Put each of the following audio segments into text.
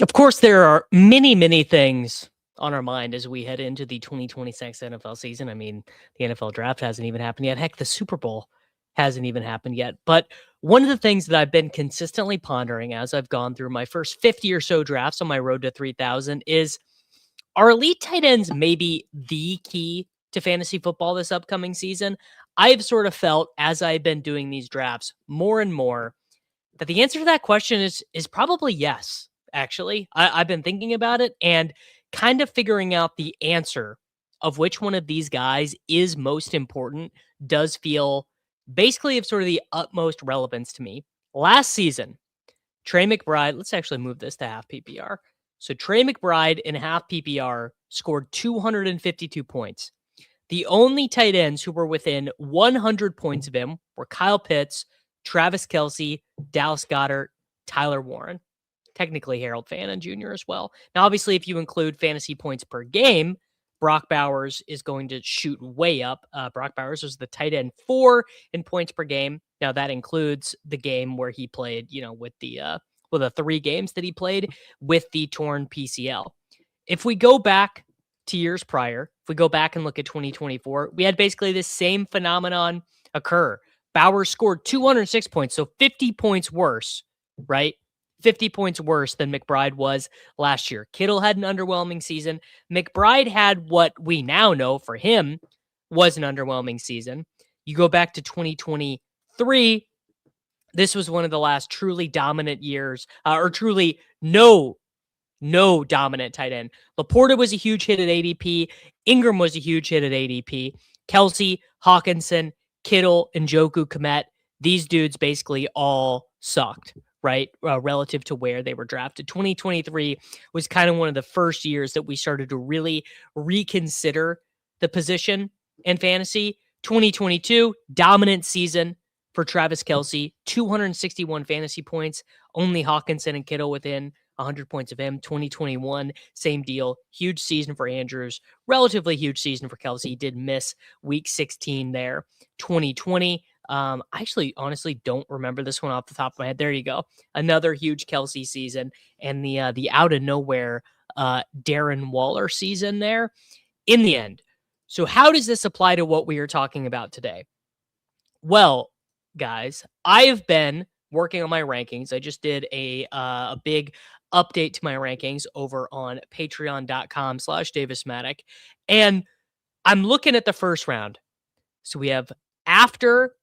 Of course, there are many, many things on our mind as we head into the 2026 NFL season. I mean, the NFL draft hasn't even happened yet. Heck, the Super Bowl hasn't even happened yet. But one of the things that I've been consistently pondering as I've gone through my first 50 or so drafts on my road to 3,000 is, are elite tight ends maybe the key to fantasy football this upcoming season? I've sort of felt as I've been doing these drafts more and more that the answer to that question is probably yes. Actually, I've been thinking about it and kind of figuring out the answer of which one of these guys is most important does feel basically of sort of the utmost relevance to me. Last season, Trey McBride, let's actually move this to half PPR. So Trey McBride in half PPR scored 252 points. The only tight ends who were within 100 points of him were Kyle Pitts, Travis Kelce, Dallas Goedert, Tyler Warren, technically Harold Fannin Jr. as well. Now, obviously, if you include fantasy points per game, Brock Bowers is going to shoot way up. Brock Bowers was the tight end 4 in points per game. Now, that includes the game where he played, with the 3 games that he played with the torn PCL. If we go back to years prior, if we go back and look at 2024, we had basically this same phenomenon occur. Bowers scored 206 points, so 50 points worse, right? 50 points worse than McBride was last year. Kittle had an underwhelming season. McBride had what we now know for him was an underwhelming season. You go back to 2023, this was one of the last truly dominant years, or truly no dominant tight end. Laporta was a huge hit at ADP. Ingram was a huge hit at ADP. Kelce, Hawkinson, Kittle, and Njoku Kmet, these dudes basically all sucked, right? Relative to where they were drafted. 2023 was kind of one of the first years that we started to really reconsider the position in fantasy. 2022, dominant season for Travis Kelce, 261 fantasy points, only Hawkinson and Kittle within 100 points of him. 2021, same deal. Huge season for Andrews. Relatively huge season for Kelce. He did miss week 16 there. 2020, I actually honestly don't remember this one off the top of my head. There you go. Another huge Kelce season. And the out of nowhere Darren Waller season there in the end. So how does this apply to what we are talking about today? Well, guys, I've been working on my rankings. I just did a big update to my rankings over on patreon.com/DavisMattic. And I'm looking at the first round. So we have after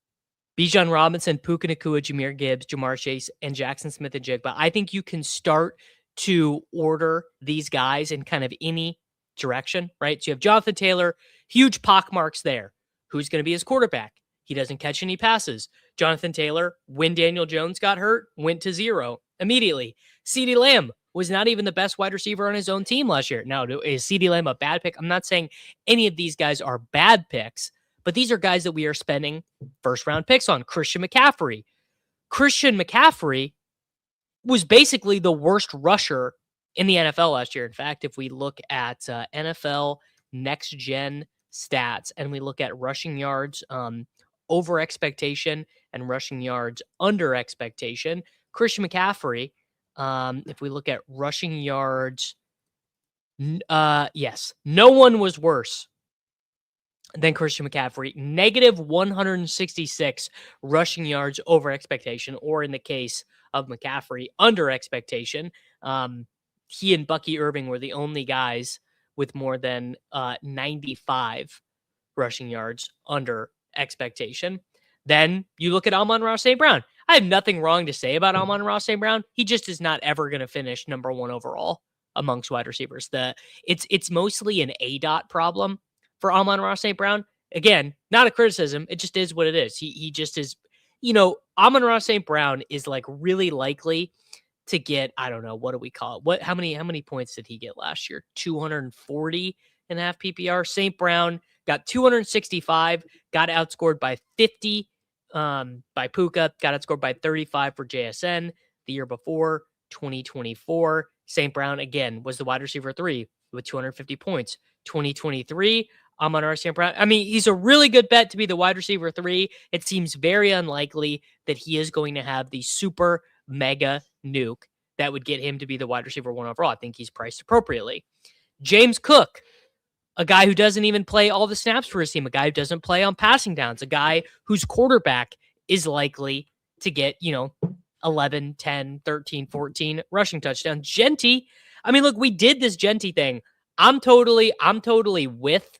Bijan Robinson, Puka Nacua, Jahmyr Gibbs, Jamar Chase, and Jackson Smith and Jigba. I think you can start to order these guys in kind of any direction, right? So you have Jonathan Taylor, huge pockmarks there. Who's going to be his quarterback? He doesn't catch any passes. Jonathan Taylor, when Daniel Jones got hurt, went to 0 immediately. CeeDee Lamb was not even the best wide receiver on his own team last year. Now, is CeeDee Lamb a bad pick? I'm not saying any of these guys are bad picks, but these are guys that we are spending first-round picks on. Christian McCaffrey. Christian McCaffrey was basically the worst rusher in the NFL last year. In fact, if we look at NFL next-gen stats and we look at rushing yards over expectation and rushing yards under expectation, Christian McCaffrey, if we look at rushing yards, yes, no one was worse than Christian McCaffrey. Negative 166 rushing yards over expectation, or in the case of McCaffrey, under expectation. He and Bucky Irving were the only guys with more than 95 rushing yards under expectation. Then you look at Amon-Ra St. Brown. I have nothing wrong to say about Amon-Ra St. Brown. He just is not ever going to finish number 1 overall amongst wide receivers. It's mostly an ADOT problem for Amon-Ra St. Brown. Again, not a criticism. It just is what it is. He just is, Amon-Ra St. Brown is like really likely to get, I don't know, what do we call it? How many points did he get last year? 240 and a half PPR. St. Brown got 265, got outscored by 50 by Puka, got outscored by 35 for JSN the year before. 2024, St. Brown again was the wide receiver 3 with 250 points. 2023, Amon-Ra St. Brown. I mean, he's a really good bet to be the wide receiver 3. It seems very unlikely that he is going to have the super mega nuke that would get him to be the wide receiver 1 overall. I think he's priced appropriately. James Cook, a guy who doesn't even play all the snaps for his team, a guy who doesn't play on passing downs, a guy whose quarterback is likely to get, 11, 10, 13, 14 rushing touchdowns. Genty, I mean, look, we did this Genty thing. I'm totally with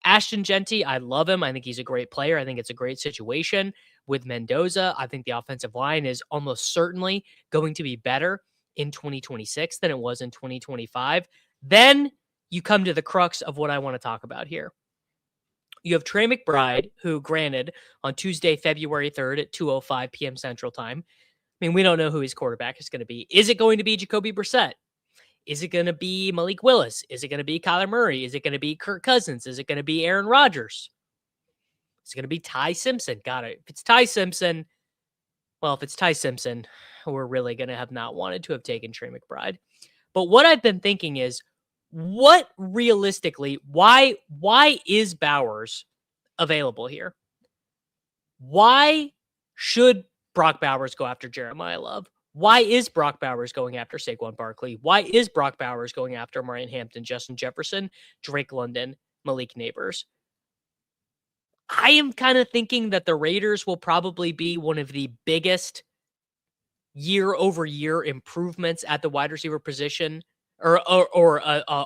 Ashton Genty. I love him. I think he's a great player. I think it's a great situation with Mendoza. I think the offensive line is almost certainly going to be better in 2026 than it was in 2025. Then you come to the crux of what I want to talk about here. You have Trey McBride, who, granted, on Tuesday, February 3rd at 2:05 p.m. Central Time. I mean, we don't know who his quarterback is going to be. Is it going to be Jacoby Brissett? Is it going to be Malik Willis? Is it going to be Kyler Murray? Is it going to be Kirk Cousins? Is it going to be Aaron Rodgers? Is it going to be Ty Simpson? Got it. If it's Ty Simpson, we're really going to have not wanted to have taken Trey McBride. But what I've been thinking is, what realistically, why is Bowers available here? Why should Brock Bowers go after Jeremiah Love? Why is Brock Bowers going after Saquon Barkley? Why is Brock Bowers going after Marion Hampton, Justin Jefferson, Drake London, Malik Neighbors? I am kind of thinking that the Raiders will probably be one of the biggest year-over-year improvements at the wide receiver position or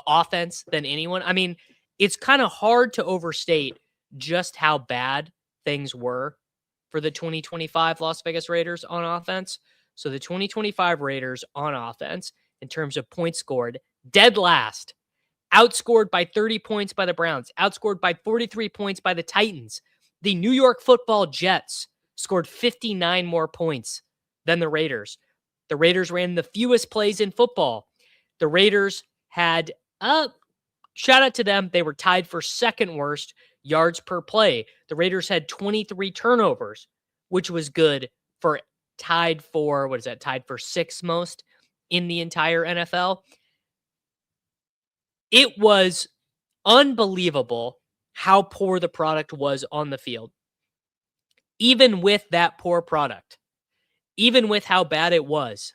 offense than anyone. I mean, it's kind of hard to overstate just how bad things were for the 2025 Las Vegas Raiders on offense. So the 2025 Raiders on offense, in terms of points scored, dead last. Outscored by 30 points by the Browns. Outscored by 43 points by the Titans. The New York Football Jets scored 59 more points than the Raiders. The Raiders ran the fewest plays in football. The Raiders had, shout out to them, they were tied for second worst yards per play. The Raiders had 23 turnovers, which was good for tied for sixth most in the entire NFL. It was unbelievable how poor the product was on the field. Even with that poor product, even with how bad it was,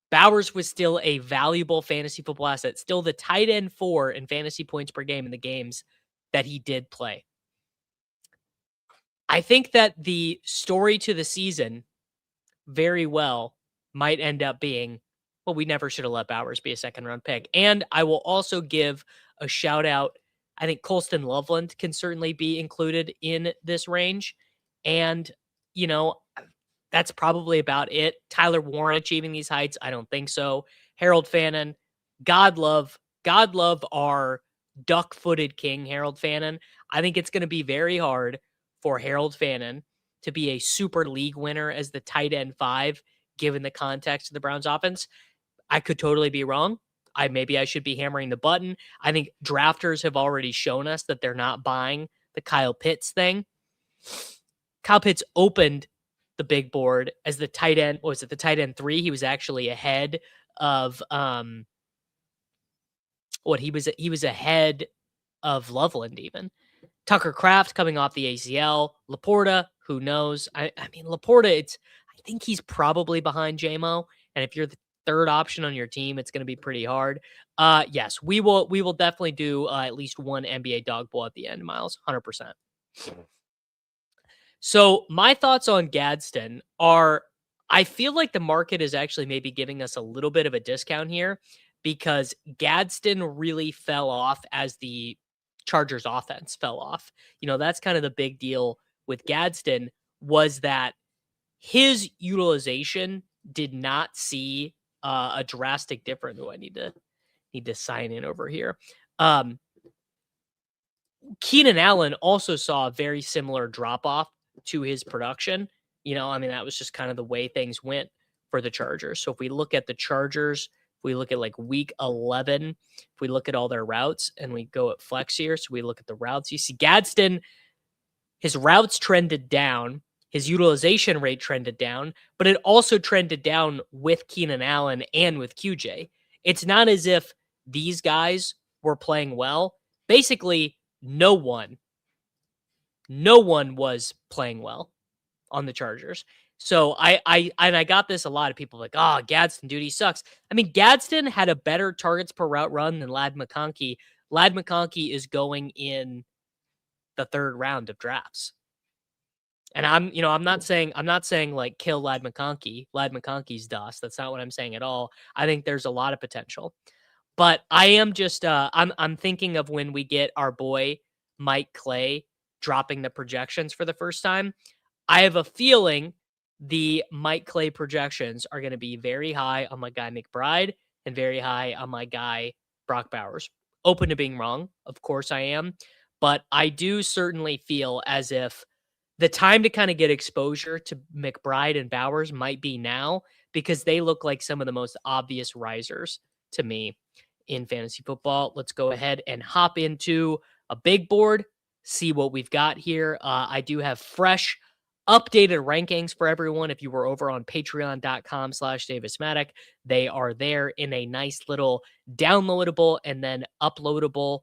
Bowers was still a valuable fantasy football asset, still the tight end 4 in fantasy points per game in the games that he did play. I think that the story to the season very well might end up being, well, we never should have let Bowers be a second-round pick. And I will also give a shout-out. I think Colston Loveland can certainly be included in this range. And, that's probably about it. Tyler Warren achieving these heights? I don't think so. Harold Fannin, God love our duck-footed king, Harold Fannin. I think it's going to be very hard for Harold Fannin to be a super league winner as the tight end 5, given the context of the Browns offense. I could totally be wrong. Maybe I should be hammering the button. I think drafters have already shown us that they're not buying the Kyle Pitts thing. Kyle Pitts opened the big board as the tight end. Was it the tight end 3? He was actually ahead of he was ahead of Loveland even. Tucker Kraft coming off the ACL. Laporta, who knows? I mean, Laporta, I think he's probably behind JMO. And if you're the third option on your team, it's going to be pretty hard. Yes, we will definitely do at least one NBA dog bowl at the end, Miles. 100%. So my thoughts on Gadsden are, I feel like the market is actually maybe giving us a little bit of a discount here because Gadsden really fell off as the Chargers offense fell off. That's kind of the big deal with Gadsden, was that his utilization did not see a drastic difference. Oh, I need to sign in over here. Keenan Allen also saw a very similar drop off to his production. That was just kind of the way things went for the Chargers. So if we look at the Chargers, if we look at like week 11, if we look at all their routes and we go at flex here, so we look at the routes, you see Gadsden, his routes trended down, his utilization rate trended down, but it also trended down with Keenan Allen and with QJ. It's not as if these guys were playing well. Basically, no one was playing well on the Chargers. So I got this a lot of people like, oh, Gadsden, dude, he sucks. I mean, Gadsden had a better targets per route run than Lad McConkey. Lad McConkey is going in the third round of drafts. And I'm not saying like kill Lad McConkey. Lad McConkey's dust. That's not what I'm saying at all. I think there's a lot of potential. But I am just I'm thinking of when we get our boy Mike Clay dropping the projections for the first time. I have a feeling the Mike Clay projections are going to be very high on my guy McBride and very high on my guy Brock Bowers. Open to being wrong, of course I am, but I do certainly feel as if the time to kind of get exposure to McBride and Bowers might be now because they look like some of the most obvious risers to me in fantasy football. Let's go ahead and hop into a big board, see what we've got here. I do have fresh updated rankings for everyone. If you were over on patreon.com/davismatic, they are there in a nice little downloadable and then uploadable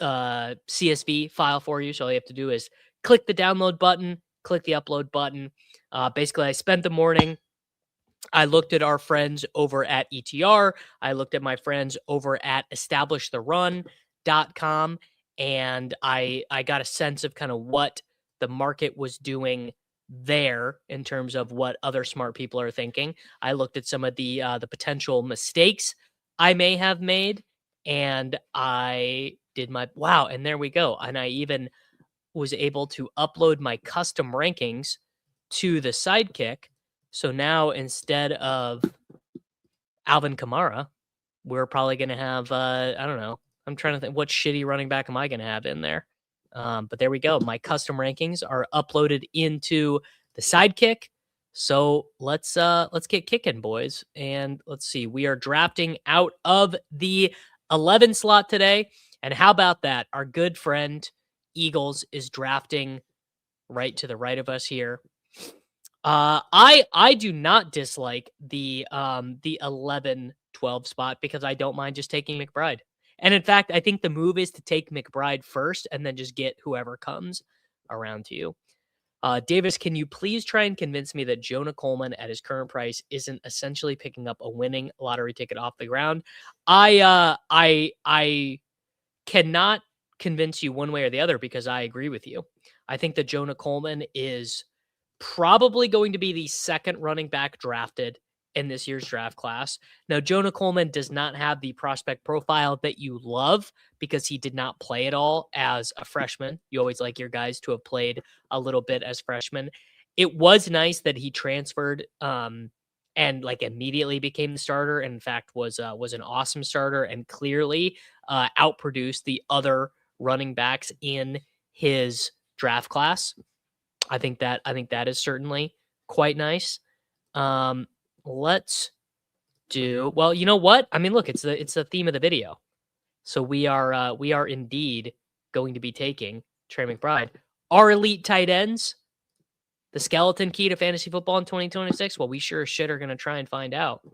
CSV file for you. So all you have to do is click the download button, click the upload button. Basically, I spent the morning. I looked at our friends over at ETR. I looked at my friends over at establishtheRun.com, and I got a sense of kind of what the market was doing there in terms of what other smart people are thinking. I looked at some of the potential mistakes I may have made, and I did my wow, and there we go. And I even was able to upload my custom rankings to the Sidekick. So now instead of Alvin Kamara, we're probably going to have, I don't know. I'm trying to think what shitty running back am I going to have in there? But there we go. My custom rankings are uploaded into the Sidekick. So let's get kicking, boys. And let's see. We are drafting out of the 11 slot today. And how about that? Our good friend Eagles is drafting right to the right of us here. I do not dislike the 11-12 spot because I don't mind just taking McBride. And in fact, I think the move is to take McBride first and then just get whoever comes around to you. Davis, can you please try and convince me that Jonah Coleman at his current price isn't essentially picking up a winning lottery ticket off the ground? I cannot convince you one way or the other because I agree with you. I think that Jonah Coleman is probably going to be the second running back drafted in this year's draft class. Now, Jonah Coleman does not have the prospect profile that you love because he did not play at all as a freshman. You always like your guys to have played a little bit as freshmen. It was nice that he transferred and like immediately became the starter. And in fact, was an awesome starter and clearly outproduced the other running backs in his draft class. I think that is certainly quite nice. Let's do well. You know what? I mean, look, it's the theme of the video. So we are indeed going to be taking Trey McBride. Our elite tight ends, the skeleton key to fantasy football in 2026. Well, we sure as shit are going to try and find out.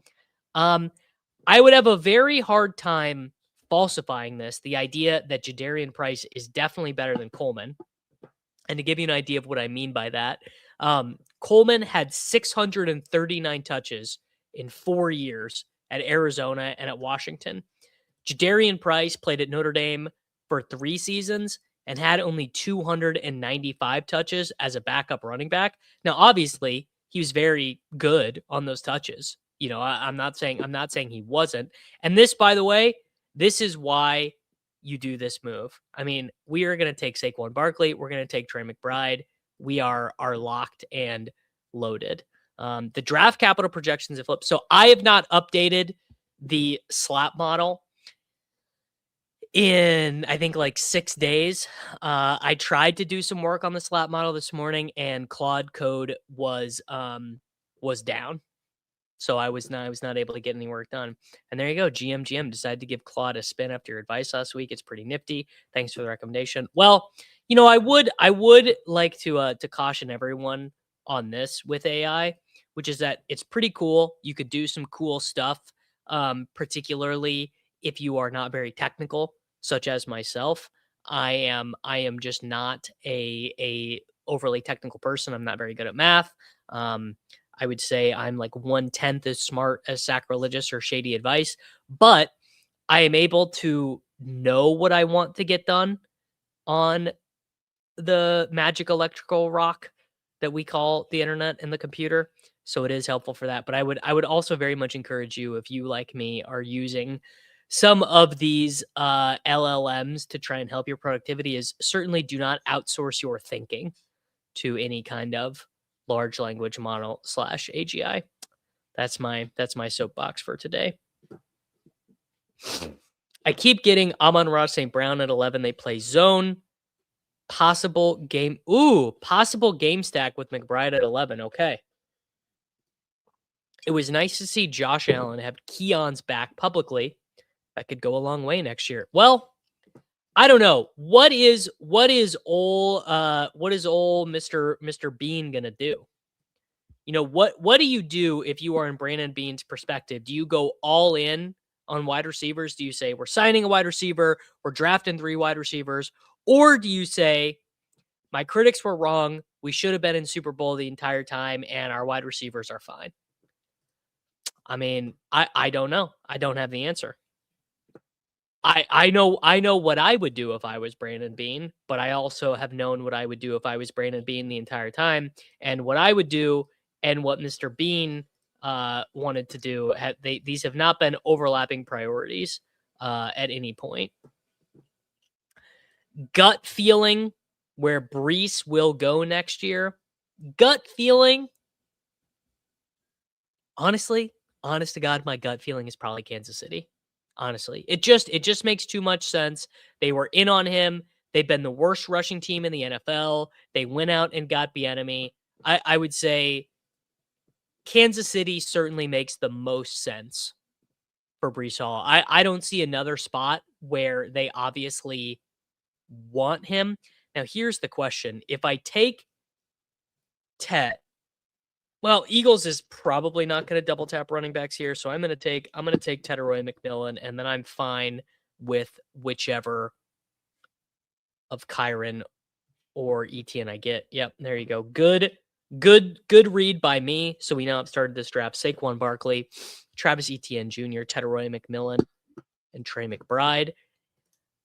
I would have a very hard time falsifying this. The idea that Jadarian Price is definitely better than Coleman. And to give you an idea of what I mean by that, Coleman had 639 touches in 4 years at Arizona and at Washington. Jadarian Price played at Notre Dame for 3 seasons and had only 295 touches as a backup running back. Now, obviously, he was very good on those touches. You know, I'm not saying he wasn't. And this, by the way, this is why you do this move. I mean, we are going to take Saquon Barkley. We're going to take Trey McBride. We are locked and loaded. The draft capital projections have flipped. So I have not updated the slap model in, I think, like 6 days. I tried to do some work on the slap model this morning and Claude Code was down. So I was not able to get any work done. And there you go. GM decided to give Claude a spin after your advice last week. It's pretty nifty. Thanks for the recommendation. Well, you know, I would like to caution everyone on this with AI, which is that it's pretty cool. You could do some cool stuff, particularly if you are not very technical, such as myself. I am just not a overly technical person. I'm not very good at math. I would say I'm like 1/10 as smart as sacrilegious or shady advice, but I am able to know what I want to get done on the magic electrical rock that we call the internet and the computer. So it is helpful for that. But I would also very much encourage you, if you like me are using some of these LLMs to try and help your productivity, is certainly do not outsource your thinking to any kind of large language model slash AGI. That's my soapbox for today. I keep getting Amon-Ra St. Brown at 11. They play zone. Possible game stack with McBride at 11. Okay. It was nice to see Josh Allen have Keon's back publicly. That could go a long way next year. Well, I don't know. What is old Mr. Bean gonna do? You know, what do you do if you are in Brandon Bean's perspective? Do you go all in on wide receivers? Do you say we're signing a wide receiver, we're drafting 3 wide receivers, or do you say my critics were wrong, we should have been in Super Bowl the entire time, and our wide receivers are fine? I mean, I don't know. I don't have the answer. I know what I would do if I was Brandon Bean, but I also have known what I would do if I was Brandon Bean the entire time. And what I would do and what Mr. Bean wanted to do, these have not been overlapping priorities at any point. Gut feeling where Brees will go next year. Gut feeling. Honestly, honest to God, my gut feeling is probably Kansas City. Honestly, it just makes too much sense. They were in on him. They've been the worst rushing team in the NFL. They went out and got Bieniemy. I would say Kansas City certainly makes the most sense for Brees Hall. I don't see another spot where they obviously want him. Now, here's the question. If I take Tet, well, Eagles is probably not going to double tap running backs here, so I'm going to take Teteroy McMillan, and then I'm fine with whichever of Kyron or Etienne I get. Yep, there you go. Good read by me. So we now have started this draft. Saquon Barkley, Travis Etienne Jr., Teteroy McMillan, and Trey McBride.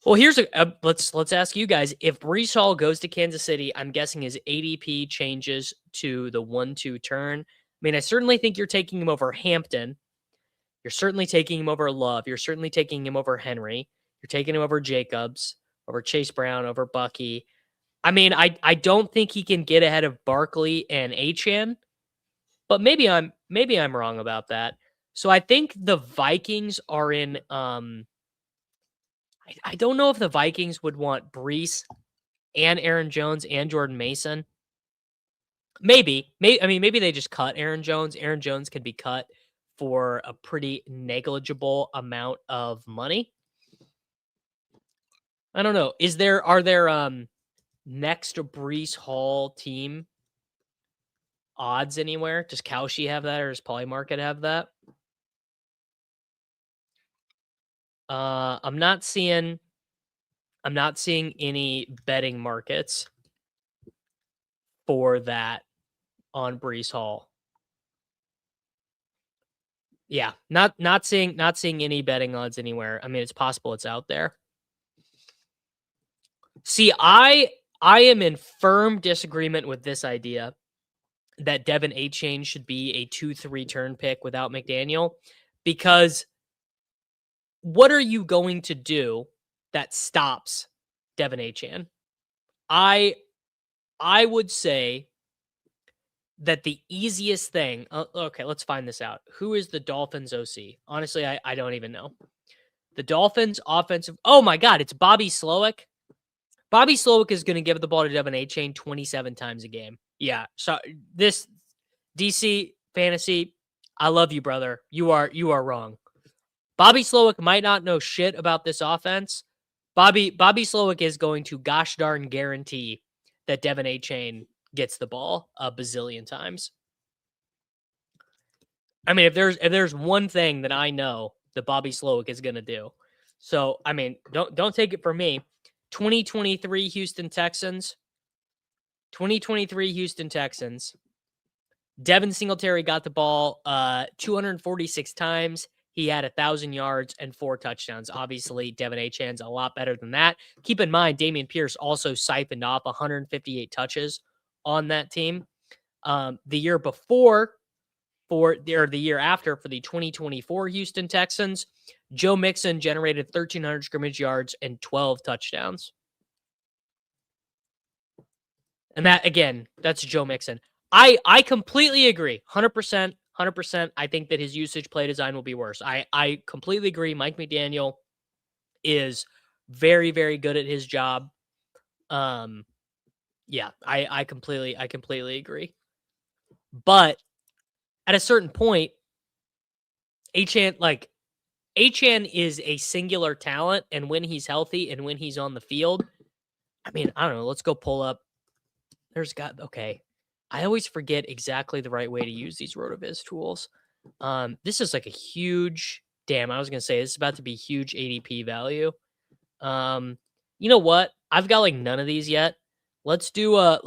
Well, here's let's ask you guys. If Brees Hall goes to Kansas City, I'm guessing his ADP changes to the 1-2 turn. I mean, I certainly think you're taking him over Hampton. You're certainly taking him over Love. You're certainly taking him over Henry. You're taking him over Jacobs, over Chase Brown, over Bucky. I mean, I don't think he can get ahead of Barkley and Achane, but maybe I'm wrong about that. So I think the Vikings are in I don't know if the Vikings would want Brees and Aaron Jones and Jordan Mason. Maybe they just cut Aaron Jones. Aaron Jones can be cut for a pretty negligible amount of money. I don't know. Are there next Brees Hall team odds anywhere? Does Kalshi have that, or does Polymarket have that? I'm not seeing any betting markets for that on Brees Hall. Yeah, not seeing any betting odds anywhere. I mean, it's possible it's out there. See, I am in firm disagreement with this idea that Devin Achane should be a 2-3 turn pick without McDaniel, because what are you going to do that stops Devin Achane? I would say that the easiest thing, okay, let's find this out. Who is the Dolphins OC? Honestly, I don't even know. The Dolphins offensive, oh my God, it's Bobby Slowick. Bobby Slowick is going to give the ball to Devin Achane 27 times a game. Yeah, so this DC fantasy, I love you, brother. You are wrong. Bobby Slowick might not know shit about this offense. Bobby Slowick is going to gosh darn guarantee that Devin Achane gets the ball a bazillion times. I mean, if there's one thing that I know that Bobby Slowick is going to do. So, I mean, don't take it from me. 2023 Houston Texans. 2023 Houston Texans. Devin Singletary got the ball 246 times. He had 1,000 yards and 4 touchdowns. Obviously, Devin Achan's a lot better than that. Keep in mind, Dameon Pierce also siphoned off 158 touches on that team. The year before, the year after, for the 2024 Houston Texans, Joe Mixon generated 1,300 scrimmage yards and 12 touchdowns. And that, again, that's Joe Mixon. I completely agree. 100%. 100%. I think that his usage play design will be worse. I completely agree. Mike McDaniel is very, very good at his job. Yeah, I completely agree. But at a certain point, Achan is a singular talent, and when he's healthy and when he's on the field, I mean, I don't know. Let's go pull up. Okay. I always forget exactly the right way to use these RotoViz tools. This is like a huge, I was going to say, this is about to be huge ADP value. You know what? I've got like none of these yet. Let's do a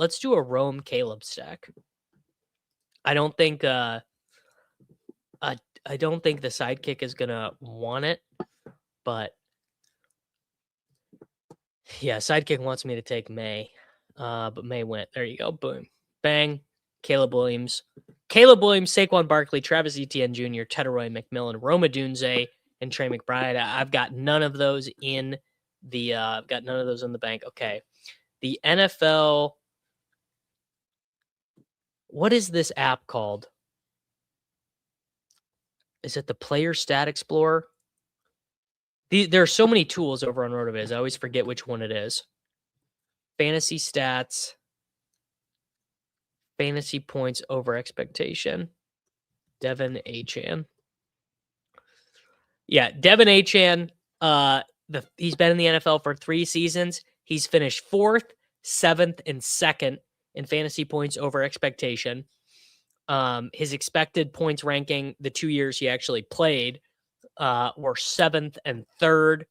Rome Caleb stack. I don't think the sidekick is going to want it, but yeah, sidekick wants me to take May. But May went. There you go. Boom. Bang. Caleb Williams, Saquon Barkley, Travis Etienne Jr., Tedoroy McMillan, Rome Odunze, and Trey McBride. I've got none of those in the bank. Okay. The NFL. What is this app called? Is it the Player Stat Explorer? There are so many tools over on RotoViz. I always forget which one it is. Fantasy stats. Fantasy points over expectation. Devin Achan. Yeah, Devin Achan. He's been in the NFL for 3 seasons. He's finished 4th, 7th, and 2nd in fantasy points over expectation. His expected points ranking, the 2 years he actually played, were 7th and 3rd.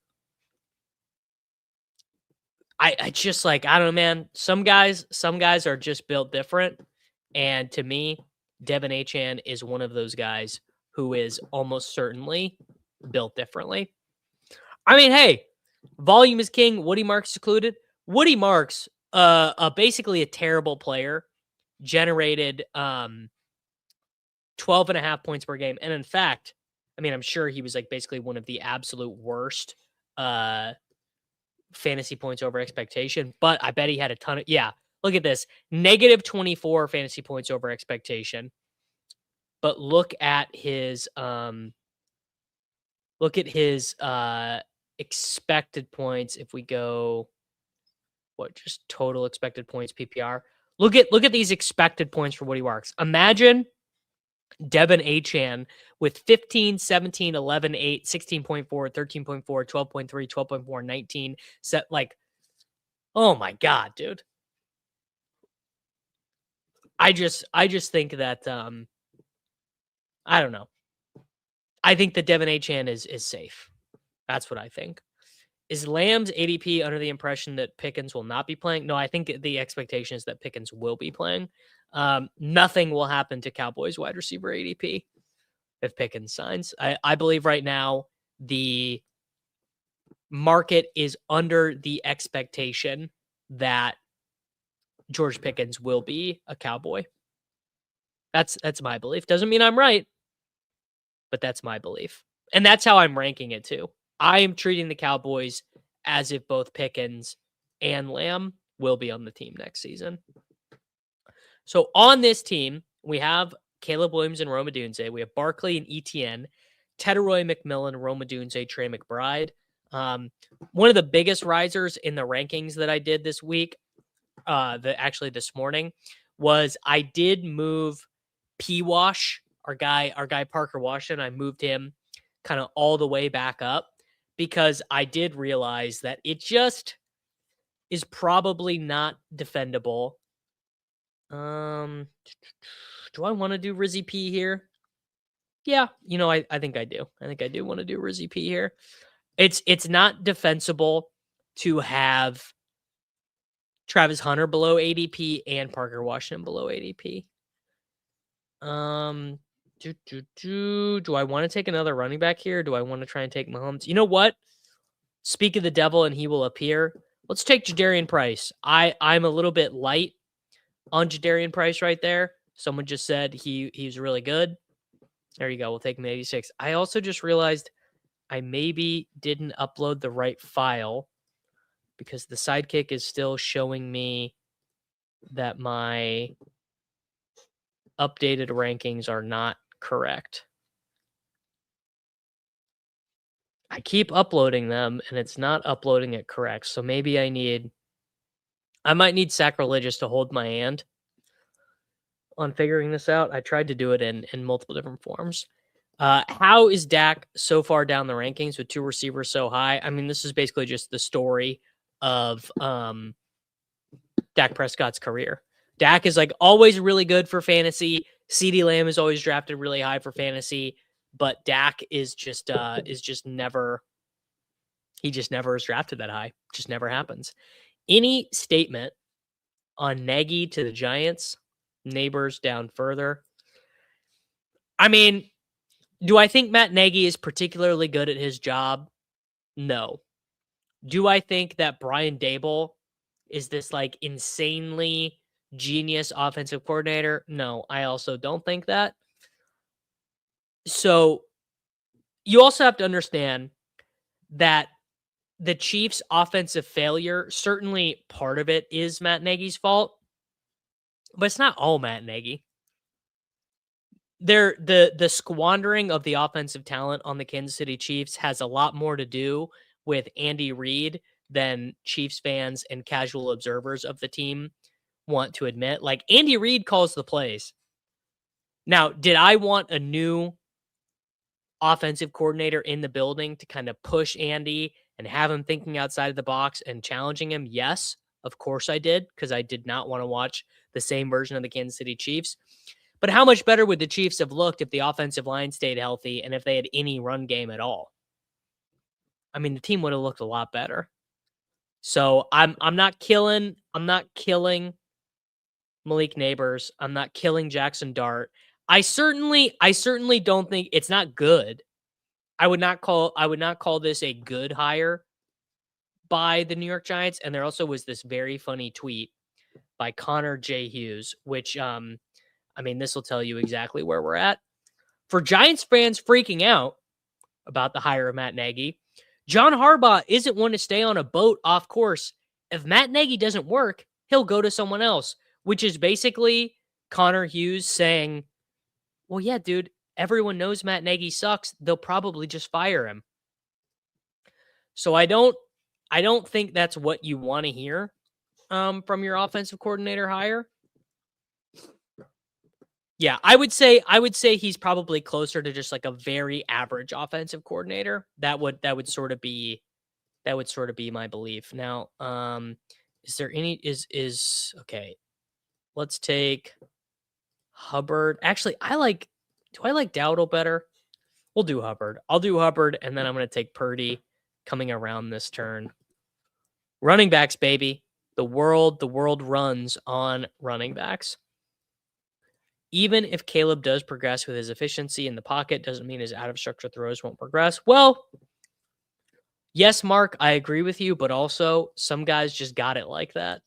I just I don't know, man. Some guys are just built different. And to me, Devin Achan is one of those guys who is almost certainly built differently. I mean, hey, volume is king. Woody Marks included. Woody Marks, basically a terrible player, generated 12.5 points per game. And in fact, I mean, I'm sure he was basically one of the absolute worst fantasy points over expectation, but I bet he had a ton of, look at this, -24 fantasy points over expectation. But look at his expected points. If we go, just total expected points PPR. Look at these expected points for Woody Marks. Imagine Devin Achan with 15, 17, 11, 8, 16.4, 13.4, 12.3, 12.4, 19, set oh my God, dude. I just think that I don't know. I think that Devin Achan is safe. That's what I think. Is Lamb's ADP under the impression that Pickens will not be playing? No, I think the expectation is that Pickens will be playing. Nothing will happen to Cowboys wide receiver ADP if Pickens signs. I believe right now the market is under the expectation that George Pickens will be a Cowboy. That's my belief. Doesn't mean I'm right, but that's my belief. And that's how I'm ranking it too. I am treating the Cowboys as if both Pickens and Lamb will be on the team next season. So on this team, we have Caleb Williams and Rome Odunze. We have Barkley and Etienne, Tedoroy McMillan, Rome Odunze, Trey McBride. One of the biggest risers in the rankings that I did this week, actually this morning, was I did move P-Wash, our guy Parker Washington. I moved him kind of all the way back up because I did realize that it just is probably not defendable. Do I want to do Rizzy P here? Yeah, I think I do. I think I do want to do Rizzy P here. It's not defensible to have Travis Hunter below ADP and Parker Washington below ADP. Do I want to take another running back here? Do I want to try and take Mahomes? You know what? Speak of the devil and he will appear. Let's take Jadarian Price. I'm a little bit light on Jadarian Price right there. Someone just said he's really good. There you go. We'll take him 86. I also just realized I maybe didn't upload the right file because the Sidekick is still showing me that my updated rankings are not correct. I keep uploading them and it's not uploading it correct. So maybe I might need Sacrilegious to hold my hand on figuring this out. I tried to do it in multiple different forms. How is Dak so far down the rankings with two receivers so high? I mean, this is basically just the story of Dak Prescott's career. Dak is like always really good for fantasy. CeeDee Lamb is always drafted really high for fantasy, but Dak is just never. He just never is drafted that high. Just never happens. Any statement on Nagy to the Giants? Neighbors down further. I mean, do I think Matt Nagy is particularly good at his job? No. Do I think that Brian Daboll is this like insanely genius offensive coordinator? No, I also don't think that. So you also have to understand that the Chiefs' offensive failure, certainly part of it is Matt Nagy's fault, but it's not all Matt Nagy. The squandering of the offensive talent on the Kansas City Chiefs has a lot more to do with Andy Reid than Chiefs fans and casual observers of the team want to admit. Like, Andy Reid calls the plays. Now, did I want a new offensive coordinator in the building to kind of push Andy and have him thinking outside of the box and challenging him? Yes, of course I did, because I did not want to watch the same version of the Kansas City Chiefs. But how much better would the Chiefs have looked if the offensive line stayed healthy and if they had any run game at all? I mean, the team would have looked a lot better. So I'm not killing Malik Neighbors. I'm not killing Jackson Dart. I certainly don't think it's not good. I would not call this a good hire by the New York Giants. And there also was this very funny tweet by Connor J. Hughes, which I mean, this will tell you exactly where we're at. For Giants fans freaking out about the hire of Matt Nagy, John Harbaugh isn't one to stay on a boat off course. If Matt Nagy doesn't work, he'll go to someone else, which is basically Connor Hughes saying, well, yeah, dude, everyone knows Matt Nagy sucks. They'll probably just fire him. So I don't think that's what you want to hear from your offensive coordinator hire. Yeah, I would say he's probably closer to just like a very average offensive coordinator. That would sort of be my belief. Now, is there any is okay. Let's take Hubbard. Actually, do I like Dowdle better? We'll do Hubbard. I'll do Hubbard, and then I'm going to take Purdy coming around this turn. Running backs, baby. The world runs on running backs. Even if Caleb does progress with his efficiency in the pocket, doesn't mean his out-of-structure throws won't progress. Well, yes, Mark, I agree with you, but also some guys just got it like that.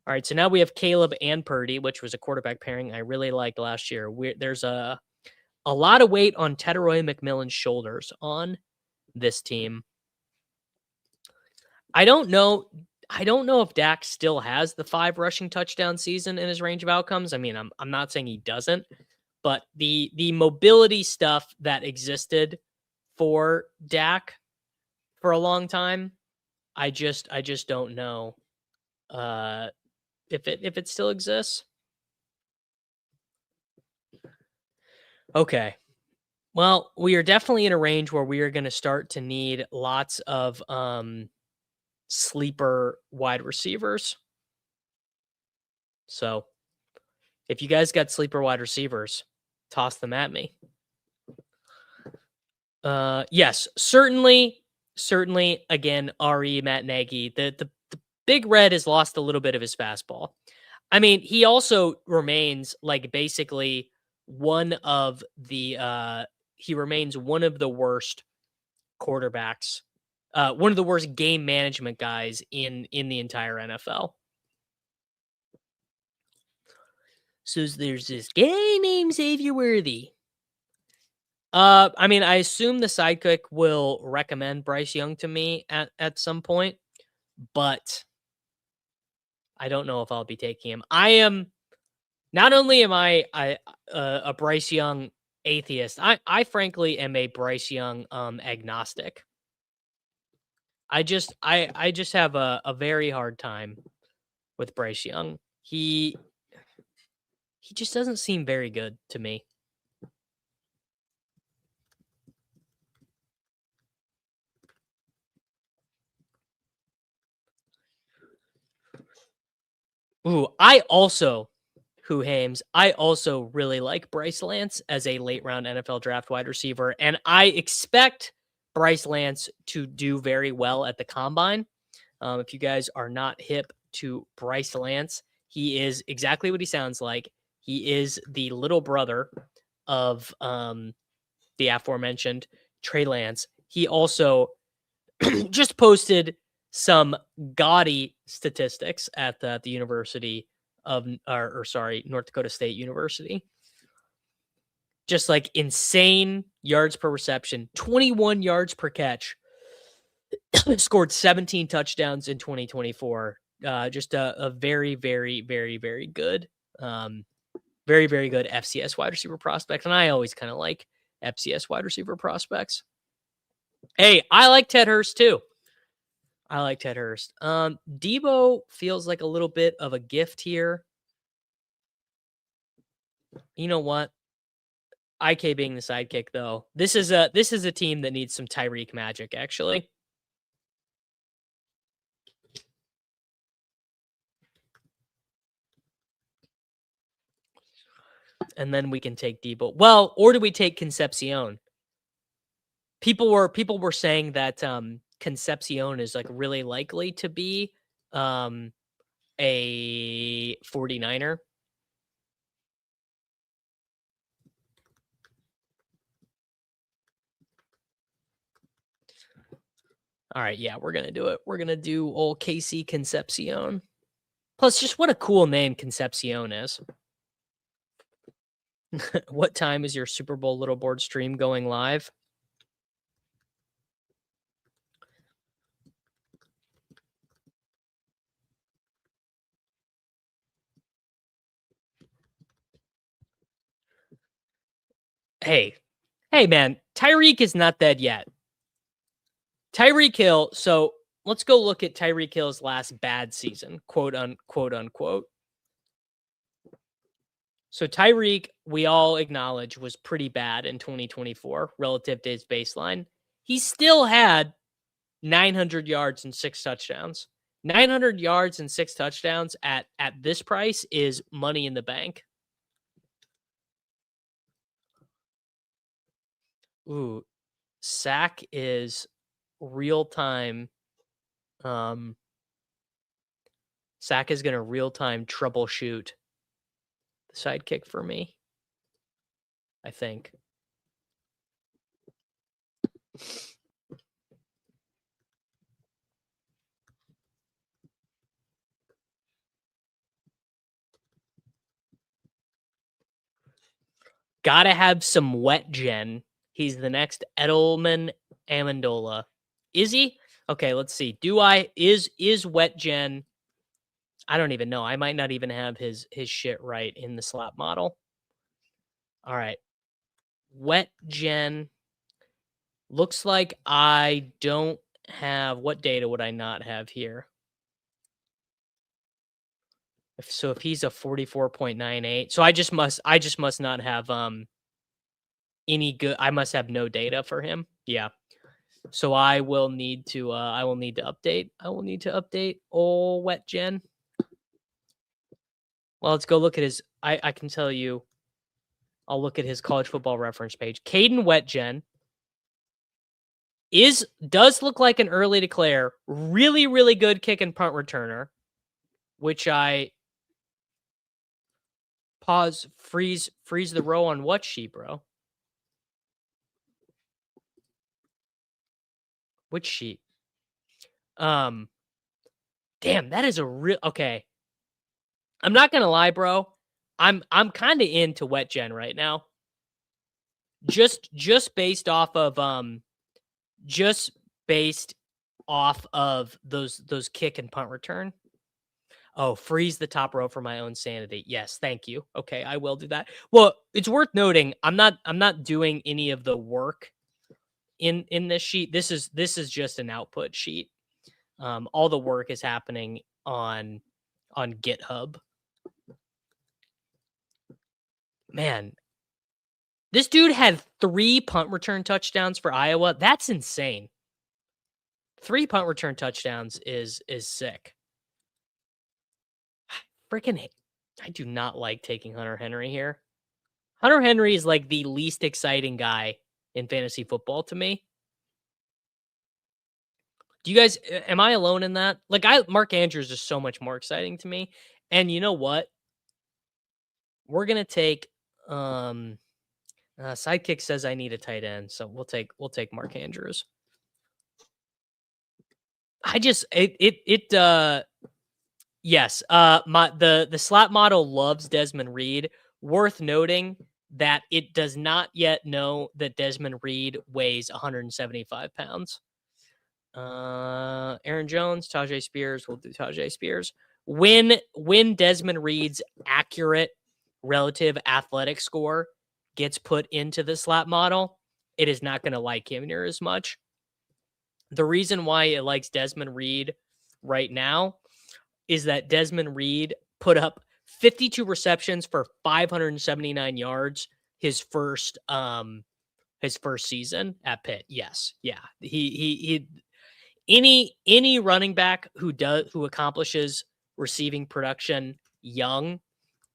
All right, so now we have Caleb and Purdy, which was a quarterback pairing I really liked last year. There's a lot of weight on Teteroy McMillan's shoulders on this team. I don't know if Dak still has the 5 rushing touchdown season in his range of outcomes. I mean, I'm not saying he doesn't, but the mobility stuff that existed for Dak for a long time, I just don't know if it still exists. Okay. Well, we are definitely in a range where we are going to start to need lots of sleeper wide receivers. So if you guys got sleeper wide receivers, toss them at me. Yes, certainly again, RE Matt Nagy. The Big Red has lost a little bit of his fastball. I mean, he also remains like basically one of the he remains one of the worst quarterbacks, one of the worst game management guys in the entire NFL. So there's this guy named Xavier Worthy. I mean, I assume the sidekick will recommend Bryce Young to me at some point, but I don't know if I'll be taking him. I am not only am I a Bryce Young atheist, I frankly am a Bryce Young agnostic. I just have a very hard time with Bryce Young. He just doesn't seem very good to me. Ooh, I also really like Bryce Lance as a late round NFL draft wide receiver, and I expect Bryce Lance to do very well at the combine. If you guys are not hip to Bryce Lance, he is exactly what he sounds like. He is the little brother of the aforementioned Trey Lance. He also just posted some gaudy statistics at the University of, or sorry, North Dakota State University. Just like insane yards per reception, 21 yards per catch, scored 17 touchdowns in 2024. Just a very, very, very, very good, very, very good FCS wide receiver prospect. And I always kind of like FCS wide receiver prospects. Hey, I like Ted Hurst too. I like Ted Hurst. Debo feels like a little bit of a gift here. You know what? IK being the sidekick, though. This is a team that needs some Tyreek magic, actually. And then we can take Debo. Well, or do we take Concepcion? People were saying that Concepcion is like really likely to be a 49er. All right, yeah, we're gonna do it. We're gonna do old Casey Concepcion. Plus, just what a cool name Concepcion is. What time is your Super Bowl little board stream going live? Hey, man, Tyreek is not dead yet. Tyreek Hill. So let's go look at Tyreek Hill's last bad season, quote unquote. So Tyreek, we all acknowledge, was pretty bad in 2024 relative to his baseline. He still had 900 yards and 6 touchdowns. 900 yards and 6 touchdowns at this price is money in the bank. Ooh, Sack is real time. Sack is going to real time troubleshoot the sidekick for me, I think. Gotta have some wet gen. He's the next Edelman Amendola. Is he? Okay, let's see. Is wet gen? I don't even know. I might not even have his shit right in the slot model. All right. Wet gen. Looks like I don't have, what data would I not have here? If he's a 44.98. So I just must not have any good, I must have no data for him. Yeah. So I will need to update. I will need to update old wet gen. Well, let's go look at his, I can tell you, I'll look at his college football reference page. Caden Wetgen does look like an early declare. Really, really good kick and punt returner, which I pause, freeze the row on what sheet, bro? Which sheet? Damn, that is a real okay. I'm not gonna lie, bro. I'm kind of into wet gen right now. Just based off of just based off of those kick and punt return. Oh, freeze the top row for my own sanity. Yes, thank you. Okay, I will do that. Well, it's worth noting I'm not doing any of the work in this sheet. This is just an output sheet. All the work is happening on GitHub. Man, this dude had 3 punt return touchdowns for Iowa. That's insane. 3 punt return touchdowns is sick. Freaking, I do not like taking Hunter Henry here. Hunter Henry is like the least exciting guy in fantasy football to me. Do you guys, am I alone in that? Like, Mark Andrews is so much more exciting to me. And you know what? We're gonna take Sidekick says I need a tight end, so we'll take Mark Andrews. I just yes, the slot model loves Desmond Reed. Worth noting that it does not yet know that Desmond Reed weighs 175 pounds. Aaron Jones, Tajay Spears, we'll do Tajay Spears. When Desmond Reed's accurate relative athletic score gets put into the slot model, it is not going to like him near as much. The reason why it likes Desmond Reed right now is that Desmond Reed put up 52 receptions for 579 yards his first season at Pitt. Yes. Yeah. He any running back who accomplishes receiving production young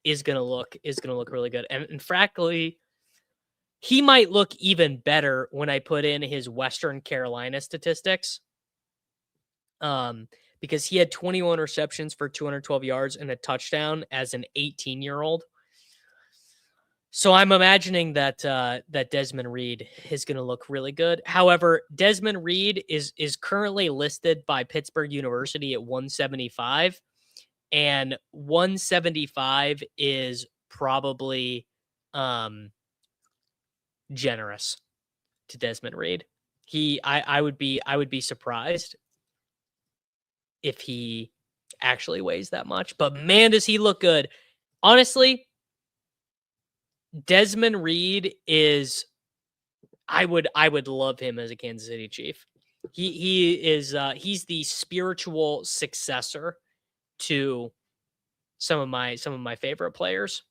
is going to look really good. And frankly, he might look even better when I put in his Western Carolina statistics. Because he had 21 receptions for 212 yards and a touchdown as an 18-year-old. So I'm imagining that that Desmond Reed is going to look really good. However, Desmond Reed is currently listed by Pittsburgh University at 175, and 175 is probably generous to Desmond Reed. I would be surprised if he actually weighs that much, but man, does he look good. Honestly, Desmond Reed is, I would love him as a Kansas City Chief. He is he's the spiritual successor to some of my favorite players.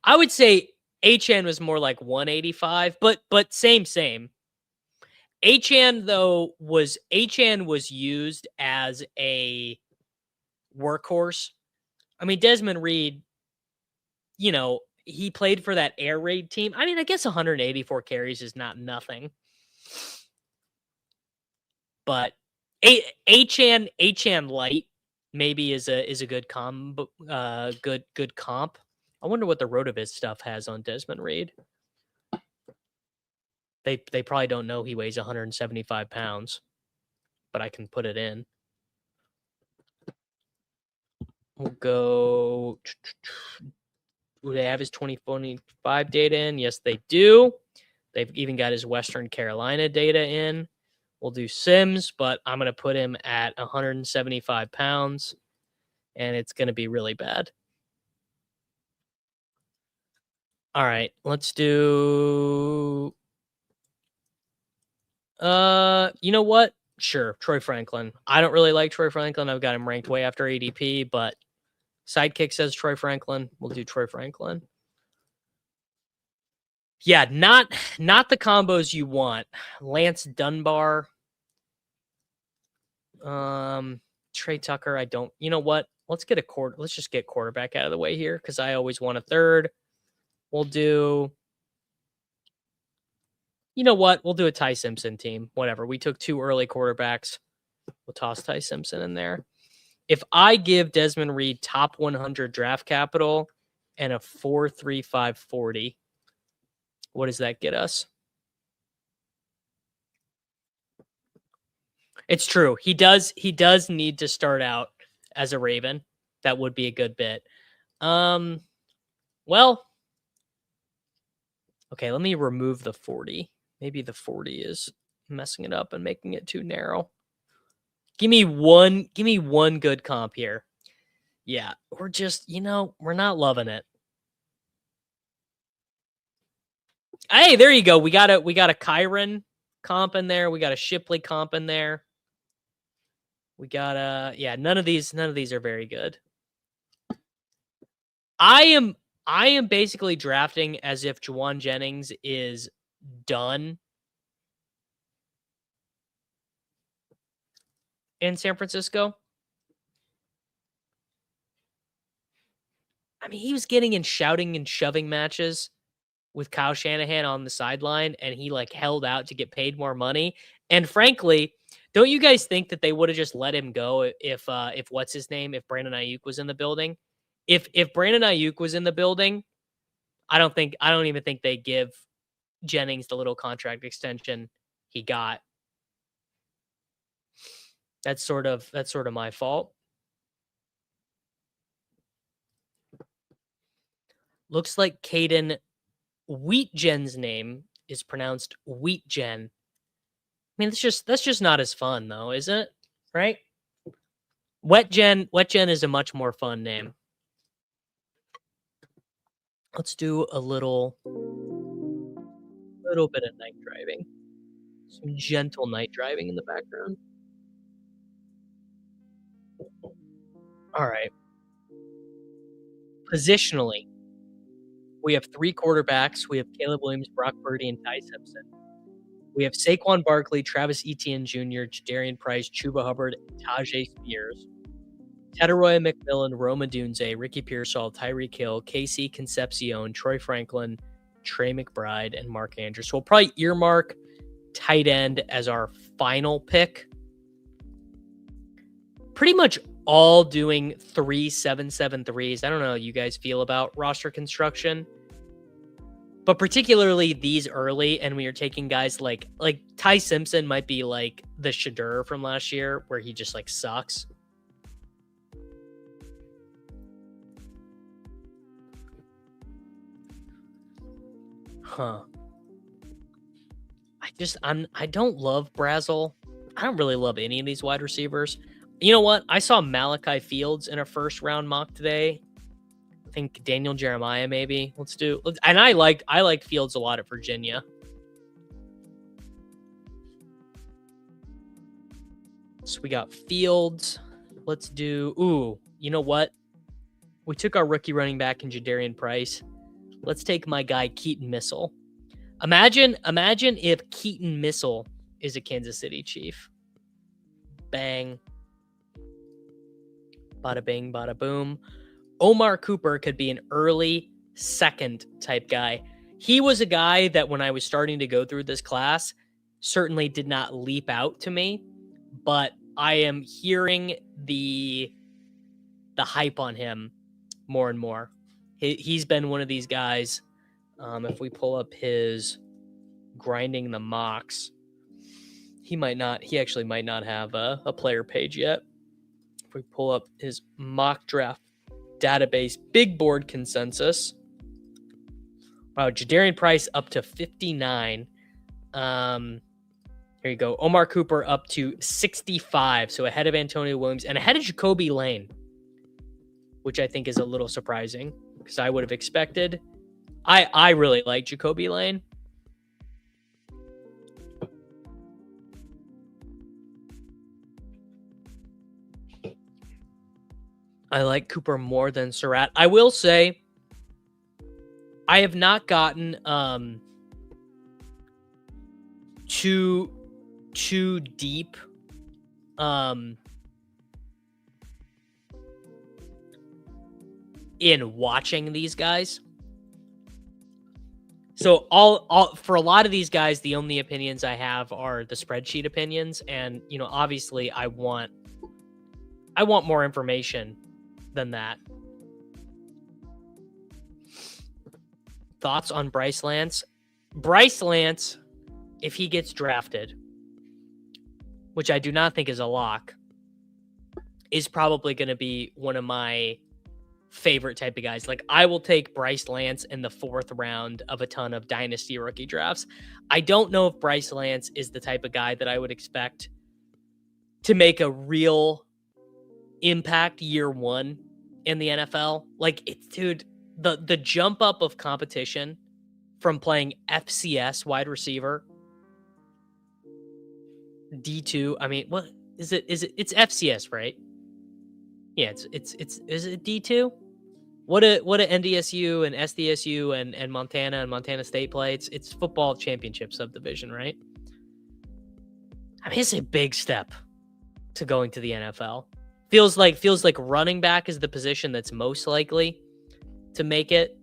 I would say HN was more like 185, but same. HN was used as a workhorse. I mean, Desmond Reed, you know, he played for that air raid team. I mean, I guess 184 carries is not nothing. But HN light maybe is a good comp. Good comp. I wonder what the Rotoviz stuff has on Desmond Reed. They probably don't know he weighs 175 pounds, but I can put it in. We'll go. Do they have his 2025 data in? Yes, they do. They've even got his Western Carolina data in. We'll do Sims, but I'm going to put him at 175 pounds, and it's going to be really bad. All right, let's do... you know what? Sure, Troy Franklin. I don't really like Troy Franklin. I've got him ranked way after ADP, but Sidekick says Troy Franklin. We'll do Troy Franklin. Yeah, not the combos you want. Lance Dunbar. Trey Tucker, I don't. You know what? Let's just get quarterback out of the way here because I always want a third. We'll do. You know what? We'll do a Ty Simpson team. Whatever. We took 2 early quarterbacks. We'll toss Ty Simpson in there. If I give Desmond Reed top 100 draft capital and a 4.35 40, what does that get us? It's true. He does need to start out as a Raven. That would be a good bit. Well, okay, let me remove the 40. Maybe the 40 is messing it up and making it too narrow. Give me one good comp here. Yeah, we're just, we're not loving it. Hey, there you go. We got a Kyron comp in there. We got a Shipley comp in there. We got none of these are very good. I am basically drafting as if Juwan Jennings is done in San Francisco. I mean, he was getting in shouting and shoving matches with Kyle Shanahan on the sideline, and he held out to get paid more money. And frankly, don't you guys think that they would have just let him go if what's his name, if Brandon Ayuk was in the building? If Brandon Ayuk was in the building, I don't even think they give Jennings the little contract extension he got. That's sort of my fault. Looks like Caden Wheatgen's name is pronounced Wheatgen. I mean, that's just not as fun though, is it? Right? Wetgen is a much more fun name. Let's do a little bit of night driving. Some gentle night driving in the background. All right. Positionally, we have 3 quarterbacks. We have Caleb Williams, Brock Purdy, and Ty Simpson. We have Saquon Barkley, Travis Etienne Jr., Jadarian Price, Chuba Hubbard, and Tajay Spears. Tetaroy McMillan, Roma Dunze, Ricky Pearsall, Tyreek Hill, Casey Concepcion, Troy Franklin, Trey McBride, and Mark Andrews. So we'll probably earmark tight end as our final pick. Pretty much all doing 3-7-7-3s. I don't know how you guys feel about roster construction, but particularly these early, and we are taking guys like Ty Simpson might be like the Shadur from last year, where he just sucks. Huh. I don't love Brazel. I don't really love any of these wide receivers. You know what? I saw Malachi Fields in a first round mock today. I think Daniel Jeremiah maybe. And I like Fields a lot at Virginia. So we got Fields. Let's do you know what? We took our rookie running back in Jadarian Price. Let's take my guy Keaton Missile. Imagine if Keaton Missile is a Kansas City Chief. Bang. Bada bing, bada boom. Omar Cooper could be an early second type guy. He was a guy that when I was starting to go through this class, certainly did not leap out to me, but I am hearing the hype on him more and more. He's been one of these guys. If we pull up his grinding the mocks, he actually might not have a player page yet. If we pull up his mock draft database, big board consensus. Wow, Jadarian Price up to 59. Here you go. Omar Cooper up to 65, so ahead of Antonio Williams and ahead of Jacoby Lane, which I think is a little surprising because I would have expected. I really like Jacoby Lane. I like Cooper more than Surratt. I will say I have not gotten too deep in watching these guys. So all for a lot of these guys, the only opinions I have are the spreadsheet opinions, and obviously I want more information than that. Thoughts on Bryce Lance? Bryce Lance, if he gets drafted, which I do not think is a lock, is probably going to be one of my favorite type of guys. Like, I will take Bryce Lance in the 4th round of a ton of dynasty rookie drafts. I don't know if Bryce Lance is the type of guy that I would expect to make a real impact year one in the NFL. Like, dude, the jump up of competition from playing FCS wide receiver, D2. I mean, what is it? It's FCS, right? Yeah, is it D2? What a NDSU and SDSU and Montana and Montana State play. It's football championship subdivision, right? I mean, it's a big step to going to the NFL. Feels like running back is the position that's most likely to make it.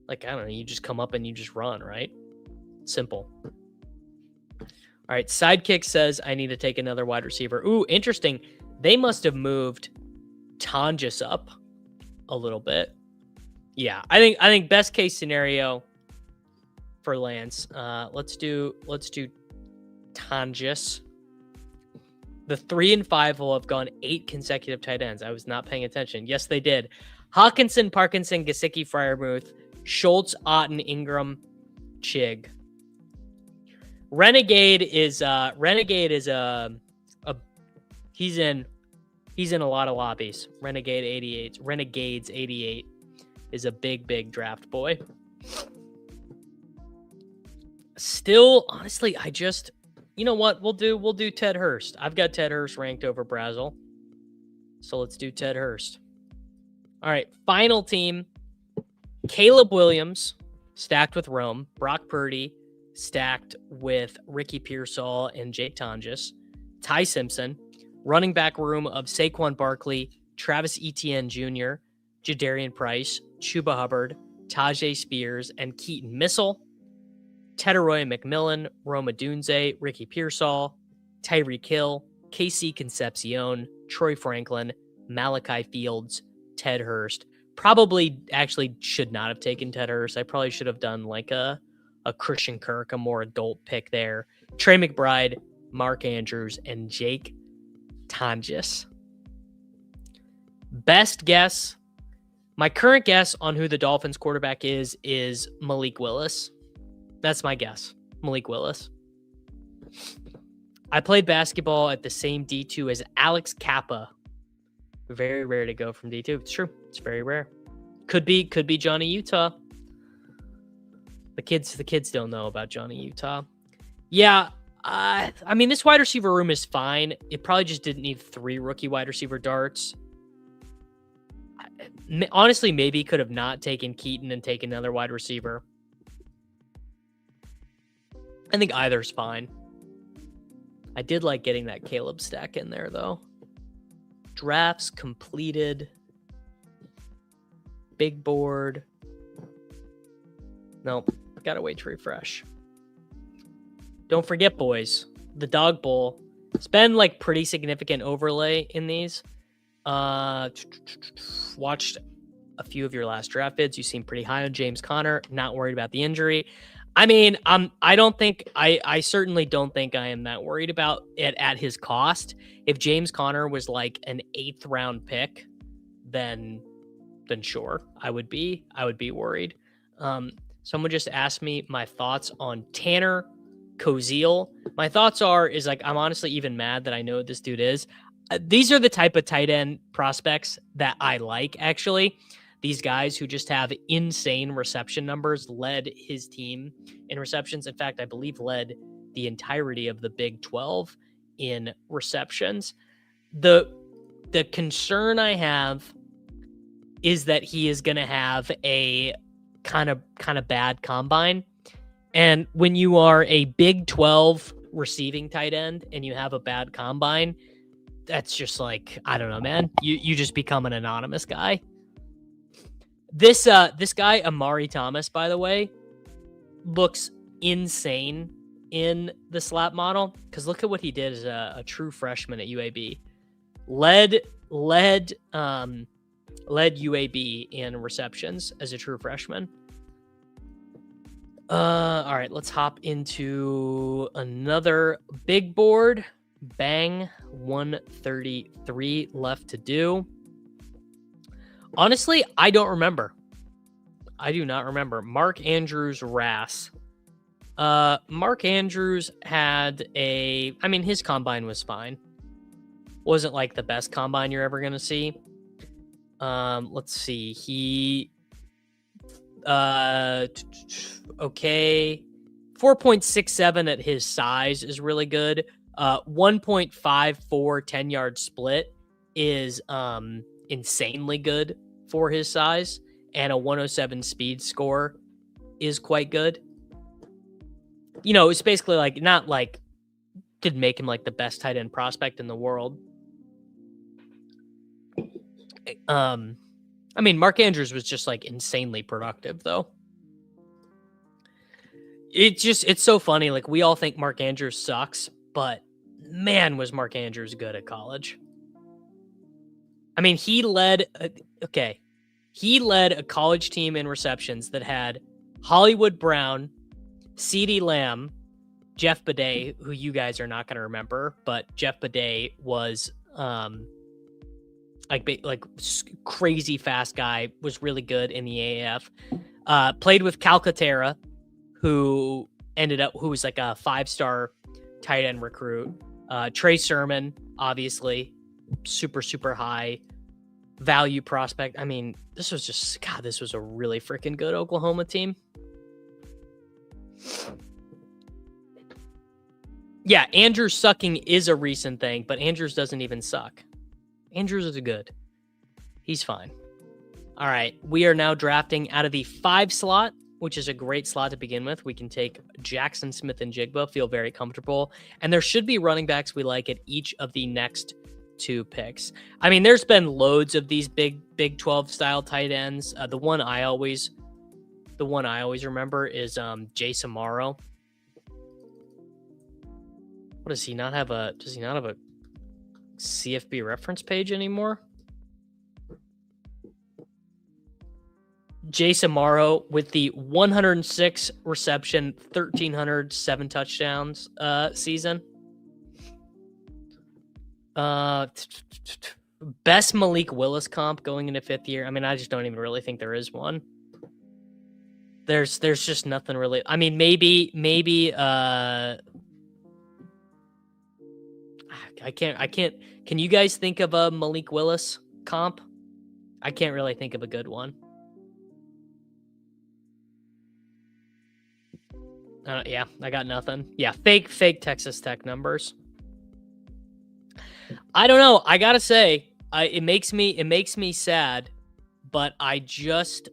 Like, I don't know, you just come up and you just run, right? Simple. All right, Sidekick says I need to take another wide receiver. Ooh, interesting. They must have moved Tonjes up a little bit. Yeah, I think best case scenario for Lance. Let's do Tonjes. The 3 and 5 will have gone 8 consecutive tight ends. I was not paying attention. Yes, they did. Hawkinson, Parkinson, Gesicki, Freiermuth, Schultz, Otten, Ingram, Chig. Renegade is he's in a lot of lobbies. Renegades 88 is a big draft boy. Still, honestly, you know what? We'll do Ted Hurst. I've got Ted Hurst ranked over Brazel. So let's do Ted Hurst. All right, final team. Caleb Williams, stacked with Rome. Brock Purdy, stacked with Ricky Pearsall and Jake Tonjes. Ty Simpson. Running back room of Saquon Barkley, Travis Etienne Jr., Jadarian Price, Chuba Hubbard, Tajay Spears, and Keaton Missile. Teteroy McMillan, Roma Dunze, Ricky Pearsall, Tyreek Hill, KC Concepcion, Troy Franklin, Malachi Fields, Ted Hurst. Probably actually should not have taken Ted Hurst. I probably should have done like a Christian Kirk, a more adult pick there. Trey McBride, Mark Andrews, and Jake Tonjes. Best guess. My current guess on who the Dolphins quarterback is Malik Willis. That's my guess. Malik Willis. I played basketball at the same D2 as Alex Kappa. Very rare to go from D2. It's true. It's very rare. Could be Johnny Utah. The kids don't know about Johnny Utah. Yeah, I mean, this wide receiver room is fine. It probably just didn't need 3 rookie wide receiver darts. Honestly, maybe could have not taken Keaton and taken another wide receiver. I think either's fine. I did like getting that Caleb stack in there, though. Drafts completed. Big board. Nope. Gotta wait to refresh. Don't forget, boys, the Dog Bowl. It's been like pretty significant overlay in these. Watched a few of your last draft vids. You seem pretty high on James Conner. Not worried about the injury. I mean, I certainly don't think I am that worried about it at his cost. If James Conner was like an 8th round pick, then sure, I would be worried. Someone just asked me my thoughts on Tanner Koziel. My thoughts is like, I'm honestly even mad that I know who this dude is. These are the type of tight end prospects that I like, actually. These guys who just have insane reception numbers, led his team in receptions. In fact, I believe led the entirety of the Big 12 in receptions. The concern I have is that he is going to have a kind of bad combine. And when you are a Big 12 receiving tight end and you have a bad combine, that's just like, I don't know, man. You just become an anonymous guy. This guy, Amari Thomas, by the way, looks insane in the slap model, because look at what he did as a true freshman at UAB. Led UAB in receptions as a true freshman. All right, let's hop into another big board. Bang, 133 left to do. Honestly, I don't remember. I do not remember. Mark Andrews RAS. Mark Andrews had his combine was fine. Wasn't like the best combine you're ever going to see. Let's see. He, okay. 4.67 at his size is really good. 1.54 10-yard split is, insanely good for his size. And a 107 speed score is quite good. You know, it's basically like, not like, didn't make him like the best tight end prospect in the world. Mark Andrews was just like insanely productive though. It's so funny. Like, we all think Mark Andrews sucks, but man, was Mark Andrews good at college. I mean, he led a college team in receptions that had Hollywood Brown, CeeDee Lamb, Jeff Bidet, who you guys are not going to remember, but Jeff Bidet was like crazy fast guy, was really good in the AAF. Played with Calcaterra, who was like a 5-star tight end recruit. Trey Sermon, obviously, super, super high value prospect. I mean, this was a really freaking good Oklahoma team. Yeah, Andrews sucking is a recent thing, but Andrews doesn't even suck. Andrews is good. He's fine. All right, we are now drafting out of the 5 slot, which is a great slot to begin with. We can take Jackson Smith and Jigba, feel very comfortable. And there should be running backs we like at each of the next 2 picks. I mean, there's been loads of these Big 12 style tight ends. The one I always remember is Jay Samaro. What does he not have a CFB reference page anymore? Jay Samaro with the 106 reception, 1,307 touchdowns season. Best Malik Willis comp going into 5th year. I mean, I just don't even really think there is one. There's just nothing really. I mean, maybe I can't. Can you guys think of a Malik Willis comp? I can't really think of a good one. Yeah, I got nothing. Yeah, fake Texas Tech numbers. I don't know. I gotta say, it makes me sad, but it's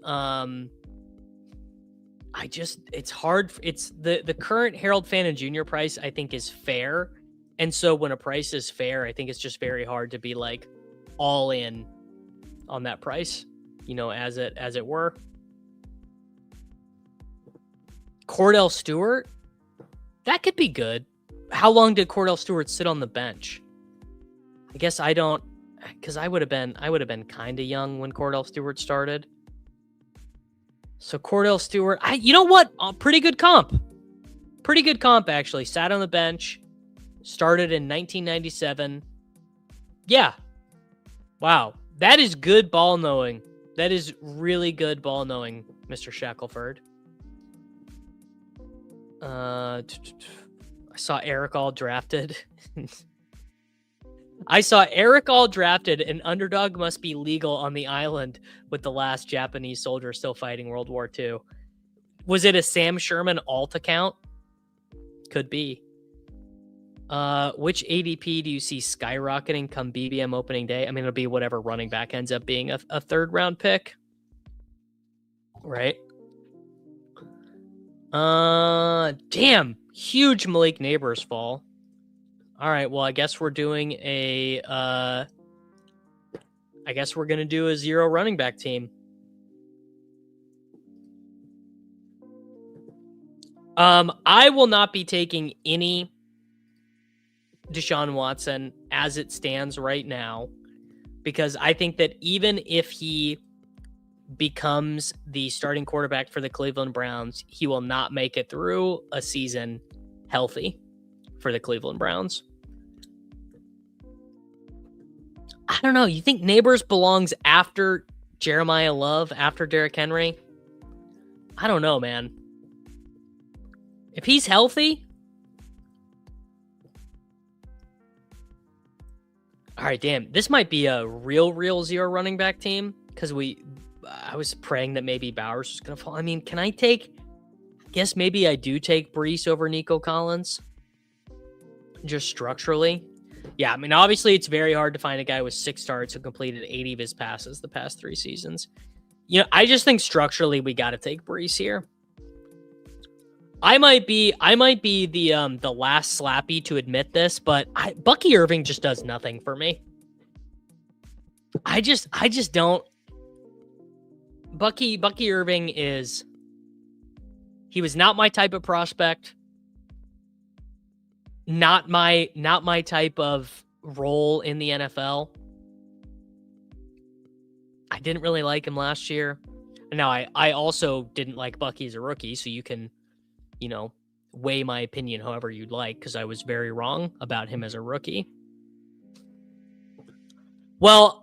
hard. It's the current Harold Fannin Jr. price, I think, is fair. And so when a price is fair, I think it's just very hard to be like all in on that price, you know, as it were. Cordell Stewart, that could be good. How long did Cordell Stewart sit on the bench? I guess I don't, because I would have been kind of young when Cordell Stewart started. So Cordell Stewart, you know what? Pretty good comp actually. Sat on the bench, started in 1997. Yeah. Wow. That is good ball knowing. That is really good ball knowing, Mr. Shackelford. I saw Eric all drafted. An underdog must be legal on the island with the last Japanese soldier still fighting World War II. Was it a Sam Sherman alt account? Could be. Which ADP do you see skyrocketing come BBM opening day? I mean, it'll be whatever running back ends up being a 3rd round pick. Right? Damn. Huge Malik Neighbors fall. All right, well, I guess we're doing I guess we're going to do a 0 running back team. I will not be taking any Deshaun Watson as it stands right now, because I think that even if he becomes the starting quarterback for the Cleveland Browns, he will not make it through a season healthy for the Cleveland Browns. I don't know. You think Neighbors belongs after Jeremiah Love, after Derrick Henry? I don't know, man. If he's healthy. All right, damn. This might be a real zero running back team, because I was praying that maybe Bowers was going to fall. I mean, can I guess maybe I do take Breece over Nico Collins, just structurally. Yeah, I mean, obviously it's very hard to find a guy with 6 starts who completed 80 of his passes the past 3 seasons. You know, I just think structurally we got to take Breece here. I might be the last slappy to admit this, but Bucky Irving just does nothing for me. I just don't. Bucky Irving he was not my type of prospect. Not my type of role in the NFL. I didn't really like him last year. Now, I also didn't like Bucky as a rookie, so you can, weigh my opinion however you'd like, because I was very wrong about him as a rookie. Well,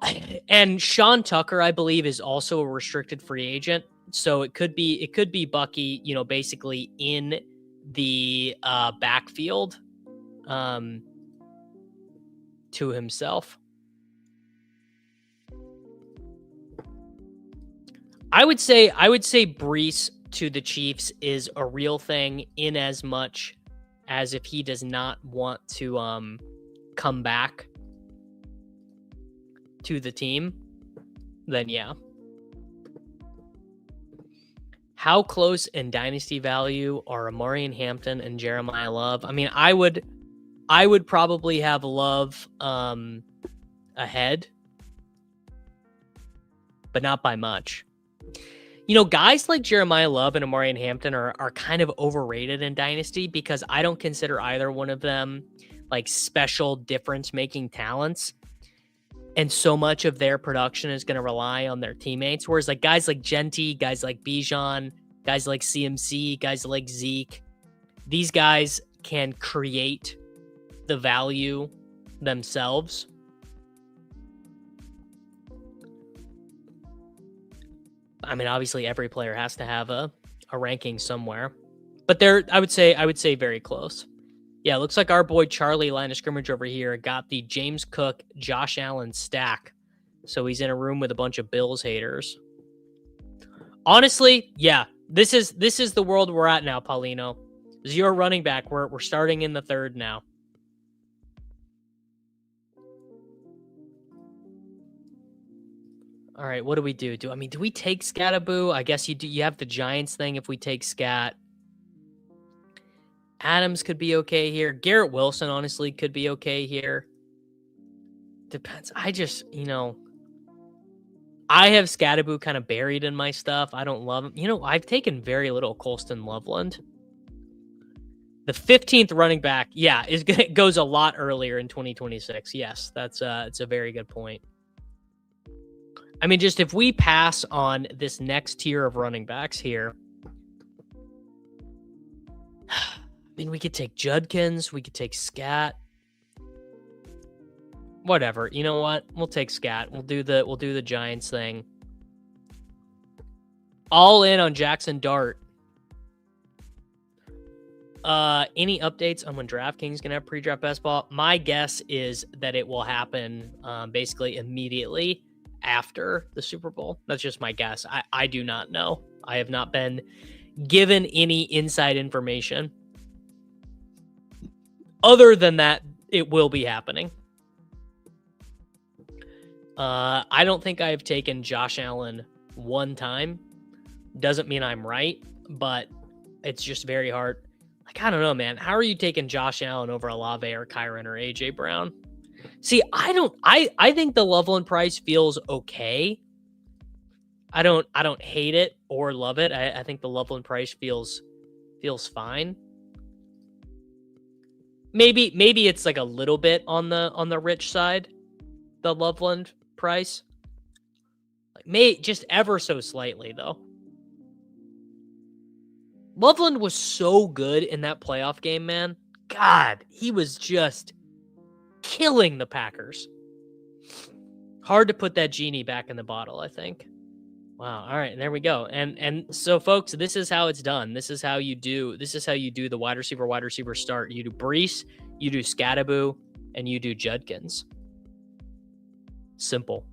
and Sean Tucker, I believe, is also a restricted free agent, so it could be Bucky, basically in the backfield to himself. I would say Breece to the Chiefs is a real thing, in as much as if he does not want to come back to the team, then yeah. How close in dynasty value are Amarian Hampton and Jeremiah Love? I mean, I would probably have Love ahead, but not by much. Guys like Jeremiah Love and Amarian Hampton are kind of overrated in Dynasty, because I don't consider either one of them like special difference-making talents. And so much of their production is going to rely on their teammates. Whereas like guys like Genty, guys like Bijan, guys like CMC, guys like Zeke, these guys can create the value themselves. I mean, obviously every player has to have a ranking somewhere, but I would say very close. Yeah, looks like our boy Charlie, line of scrimmage over here, got the James Cook, Josh Allen stack. So he's in a room with a bunch of Bills haters. Honestly, yeah, this is the world we're at now, Paulino. Zero running back. We're starting in the 3rd now. All right, what do we do? Do we take Scattaboo? I guess you have the Giants thing if we take Scat. Adams could be okay here. Garrett Wilson, honestly, could be okay here. Depends. I just, I have Scattaboo kind of buried in my stuff. I don't love him. I've taken very little Colston Loveland. The 15th running back, yeah, goes a lot earlier in 2026. Yes, it's a very good point. I mean, just if we pass on this next tier of running backs here, I mean, we could take Judkins, we could take Scat. Whatever. You know what? We'll take Scat. We'll do the Giants thing. All in on Jackson Dart. Any updates on when DraftKings gonna have pre-draft best ball? My guess is that it will happen basically immediately after the Super Bowl. That's just my guess. I do not know. I have not been given any inside information. Other than that, it will be happening. I don't think I've taken Josh Allen one time. Doesn't mean I'm right, but it's just very hard. Like, I don't know, man. How are you taking Josh Allen over Olave or Kyron or AJ Brown? See, I think the Loveland price feels okay. I don't hate it or love it. I think the Loveland price feels feels fine. Maybe it's like a little bit on the rich side, the Loveland price. Like just ever so slightly though. Loveland was so good in that playoff game, man. God, he was just killing the Packers. Hard to put that genie back in the bottle, I think. Wow. All right, there we go. And so folks, this is how it's done. This is how you do the wide receiver start. You do Brees, you do Scattaboo, and you do Judkins. Simple.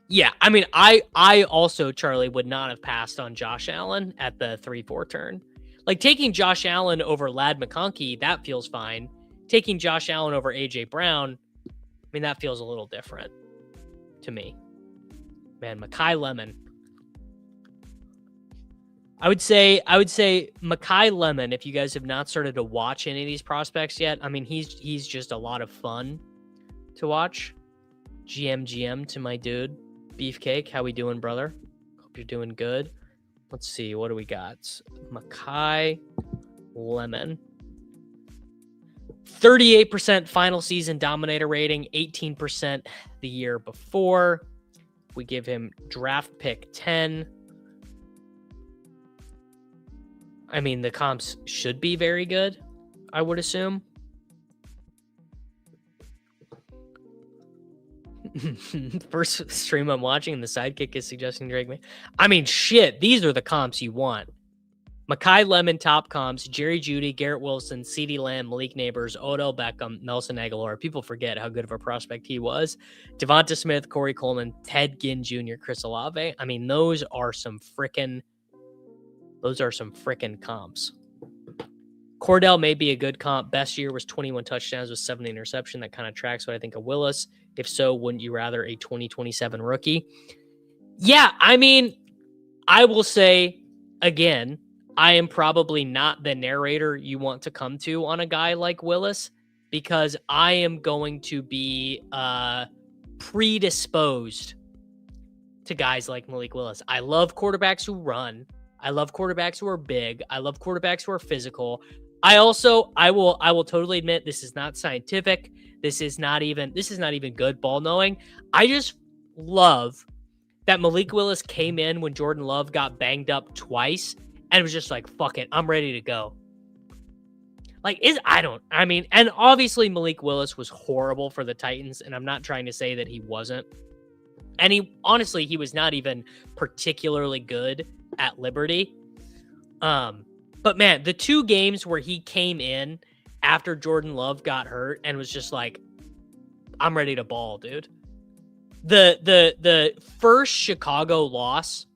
Yeah, I mean, I also, Charlie, would not have passed on Josh Allen at the 3-4 turn. Like, taking Josh Allen over Ladd McConkey, that feels fine. Taking Josh Allen over A.J. Brown, I mean, that feels a little different to me. Man, Mekhi Lemon. I would say Mekhi Lemon, if you guys have not started to watch any of these prospects yet, I mean, he's just a lot of fun to watch. GM to my dude. Beefcake, how we doing, brother? Hope you're doing good. Let's see, what do we got? Mekhi Lemon. 38% final season dominator rating, 18% the year before. We give him draft pick 10. I mean, the comps should be very good, I would assume. First stream I'm watching, and the sidekick is suggesting Drake. I mean, shit, these are the comps you want. Mekhi Lemon top comps, Jerry Jeudy, Garrett Wilson, CeeDee Lamb, Malik Neighbors, Odell Beckham, Nelson Aguilar. People forget how good of a prospect he was. Devonta Smith, Corey Coleman, Ted Ginn Jr., Chris Olave. I mean, those are some frickin' comps. Cordell may be a good comp. Best year was 21 touchdowns with 7 interception. That kind of tracks what I think of Willis. If so, wouldn't you rather a 2027 rookie? Yeah, I mean, I will say, again, I am probably not the narrator you want to come to on a guy like Willis, because I am going to be predisposed to guys like Malik Willis. I love quarterbacks who run. I love quarterbacks who are big. I love quarterbacks who are physical. I will totally admit, this is not scientific. This is not even good ball knowing. I just love that Malik Willis came in when Jordan Love got banged up twice and was just like, fuck it, I'm ready to go. And obviously Malik Willis was horrible for the Titans, and I'm not trying to say that he wasn't. And he was not even particularly good at Liberty. But man, the 2 games where he came in after Jordan Love got hurt and was just like, I'm ready to ball, dude. The first Chicago loss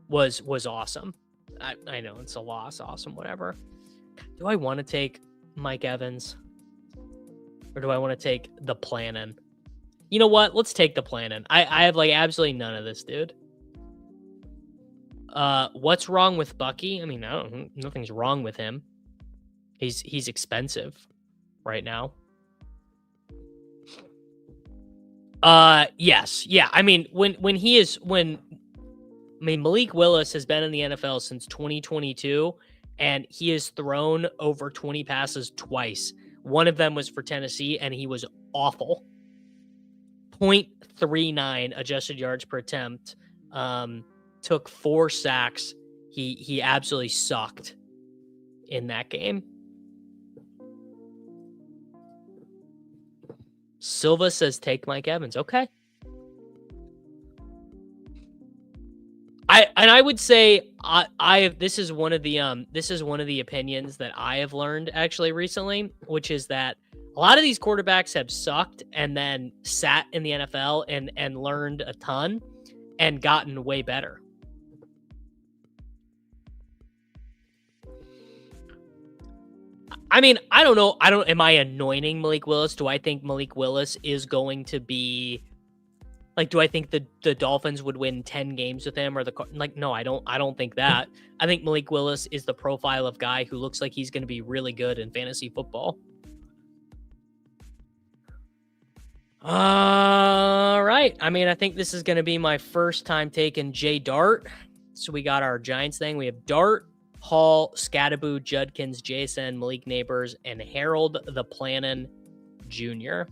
was awesome. I know it's a loss, awesome, whatever. Do I want to take Mike Evans? Or do I want to take the Plannin? You know what? Let's take the Plannin. I have like absolutely none of this, dude. What's wrong with Bucky? I mean, nothing's wrong with him. He's expensive right now. Yes. Yeah. I mean, Malik Willis has been in the NFL since 2022, and he has thrown over 20 passes twice. One of them was for Tennessee, and he was awful. 0.39 adjusted yards per attempt. Took 4 sacks. He absolutely sucked in that game. Silva says take Mike Evans. Okay. I would say this is one of the opinions that I have learned actually recently, which is that a lot of these quarterbacks have sucked and then sat in the NFL and learned a ton and gotten way better. I mean, I don't know. Am I anointing Malik Willis? Do I think Malik Willis is going to be like, do I think the Dolphins would win 10 games with him, or no, I don't think that. I think Malik Willis is the profile of guy who looks like he's going to be really good in fantasy football. All right. I mean, I think this is going to be my first time taking Jay Dart. So we got our Giants thing. We have Dart, Hall, Scattaboo, Judkins, Jason, Malik Neighbors, and Harold the Plannin Jr.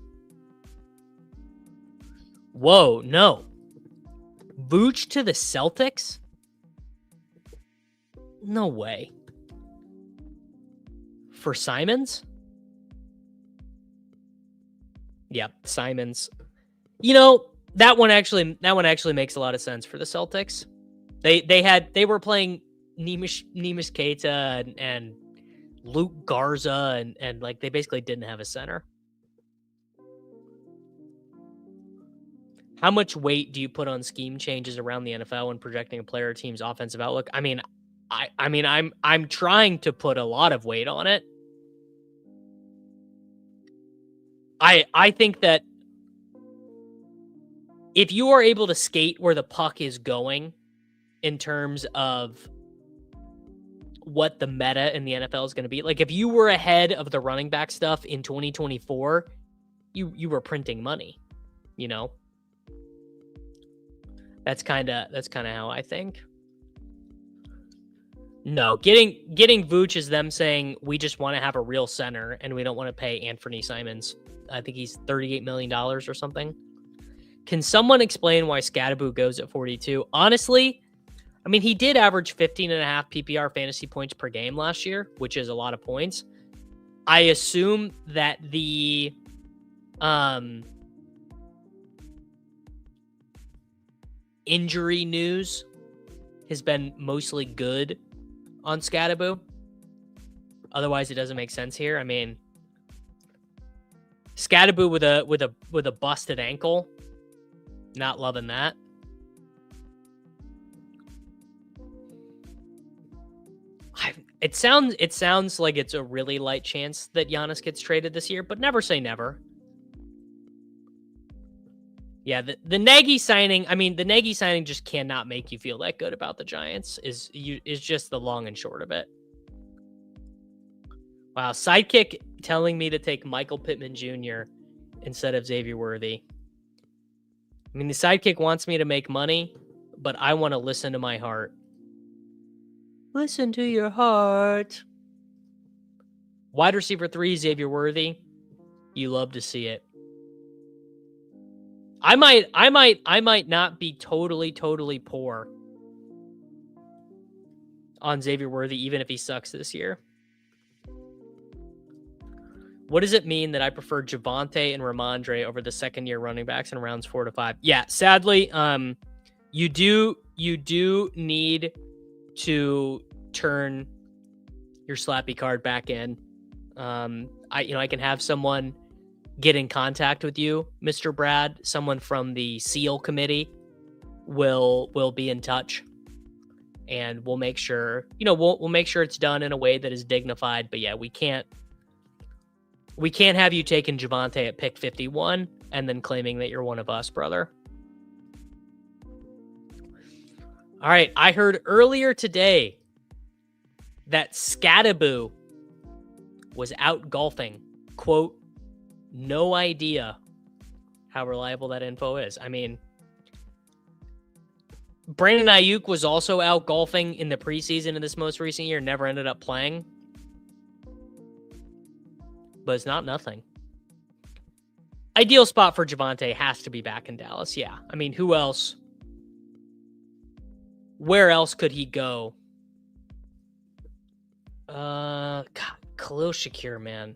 Whoa, no. Vooch to the Celtics? No way. For Simons? Yep, Simons. You know, that one actually makes a lot of sense for the Celtics. They were playing Neemish Keita and Luke Garza and like they basically didn't have a center. How much weight do you put on scheme changes around the NFL when projecting a player or team's offensive outlook? I mean, I'm trying to put a lot of weight on it. I think that if you are able to skate where the puck is going in terms of what the meta in the NFL is going to be, like if you were ahead of the running back stuff in 2024, you were printing money, you know? That's kind of how I think. No, getting Vooch is them saying we just want to have a real center and we don't want to pay Anthony Simons. I think he's $38 million or something. Can someone explain why Scattaboo goes at 42? Honestly, I mean, he did average 15.5 PPR fantasy points per game last year, which is a lot of points. I assume that the injury news has been mostly good on Scattaboo. Otherwise, it doesn't make sense here. I mean, Scattaboo with a busted ankle. Not loving that. It sounds like it's a really light chance that Giannis gets traded this year, but never say never. Yeah, the Nagy signing. I mean, the Nagy signing just cannot make you feel that good about the Giants. Is just the long and short of it. Wow, sidekick telling me to take Michael Pittman Jr. instead of Xavier Worthy. I mean, the sidekick wants me to make money, but I want to listen to my heart. Listen to your heart. Wide receiver 3, Xavier Worthy. You love to see it. I might not be totally poor on Xavier Worthy, even if he sucks this year. What does it mean that I prefer Javonte and Ramondre over the second-year running backs in rounds 4 to 5? Yeah, sadly, you do need to turn your slappy card back in. I can have someone get in contact with you, Mr. Brad. Someone from the SEAL committee will be in touch, and we'll make sure we'll make sure it's done in a way that is dignified. But yeah, we can't have you taking Javonte at pick 51 and then claiming that you're one of us, brother. All right, I heard earlier today that Scattaboo was out golfing. Quote, no idea how reliable that info is. I mean, Brandon Ayuk was also out golfing in the preseason in this most recent year, never ended up playing. But it's not nothing. Ideal spot for Javonte has to be back in Dallas. Yeah. I mean, who else? Where else could he go? God, Khalil Shakir, man.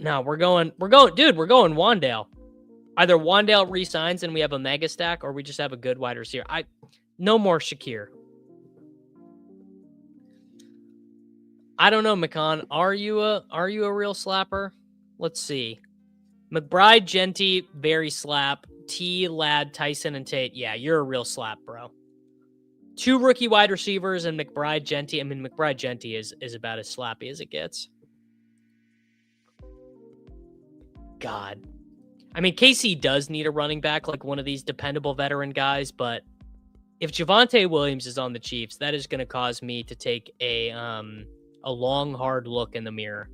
No, we're going, dude, we're going Wandale. Either Wandale re-signs and we have a mega stack, or we just have a good wide receiver. No more Shakir. I don't know, McCon. Are you a real slapper? Let's see. McBride, Genty, very slap. T, Ladd, Tyson, and Tate. Yeah, you're a real slap, bro. 2 rookie wide receivers and McBride, Genty. I mean, McBride, Genty is about as slappy as it gets. God. I mean, KC does need a running back, like one of these dependable veteran guys, but if Javonte Williams is on the Chiefs, that is going to cause me to take a long, hard look in the mirror.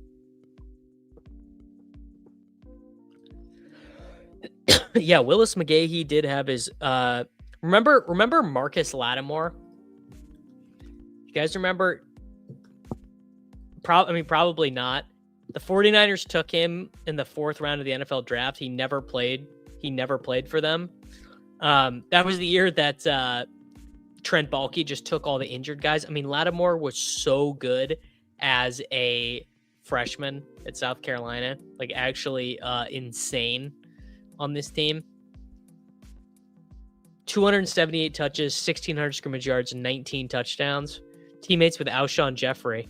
Yeah, Willis McGahee did have his Remember Marcus Lattimore? You guys remember? Probably not. The 49ers took him in the 4th round of the NFL draft. He never played for them. That was the year that Trent Baalke just took all the injured guys. I mean, Lattimore was so good as a freshman at South Carolina, like actually insane on this team. 278 touches, 1,600 scrimmage yards, and 19 touchdowns. Teammates with Alshon Jeffrey.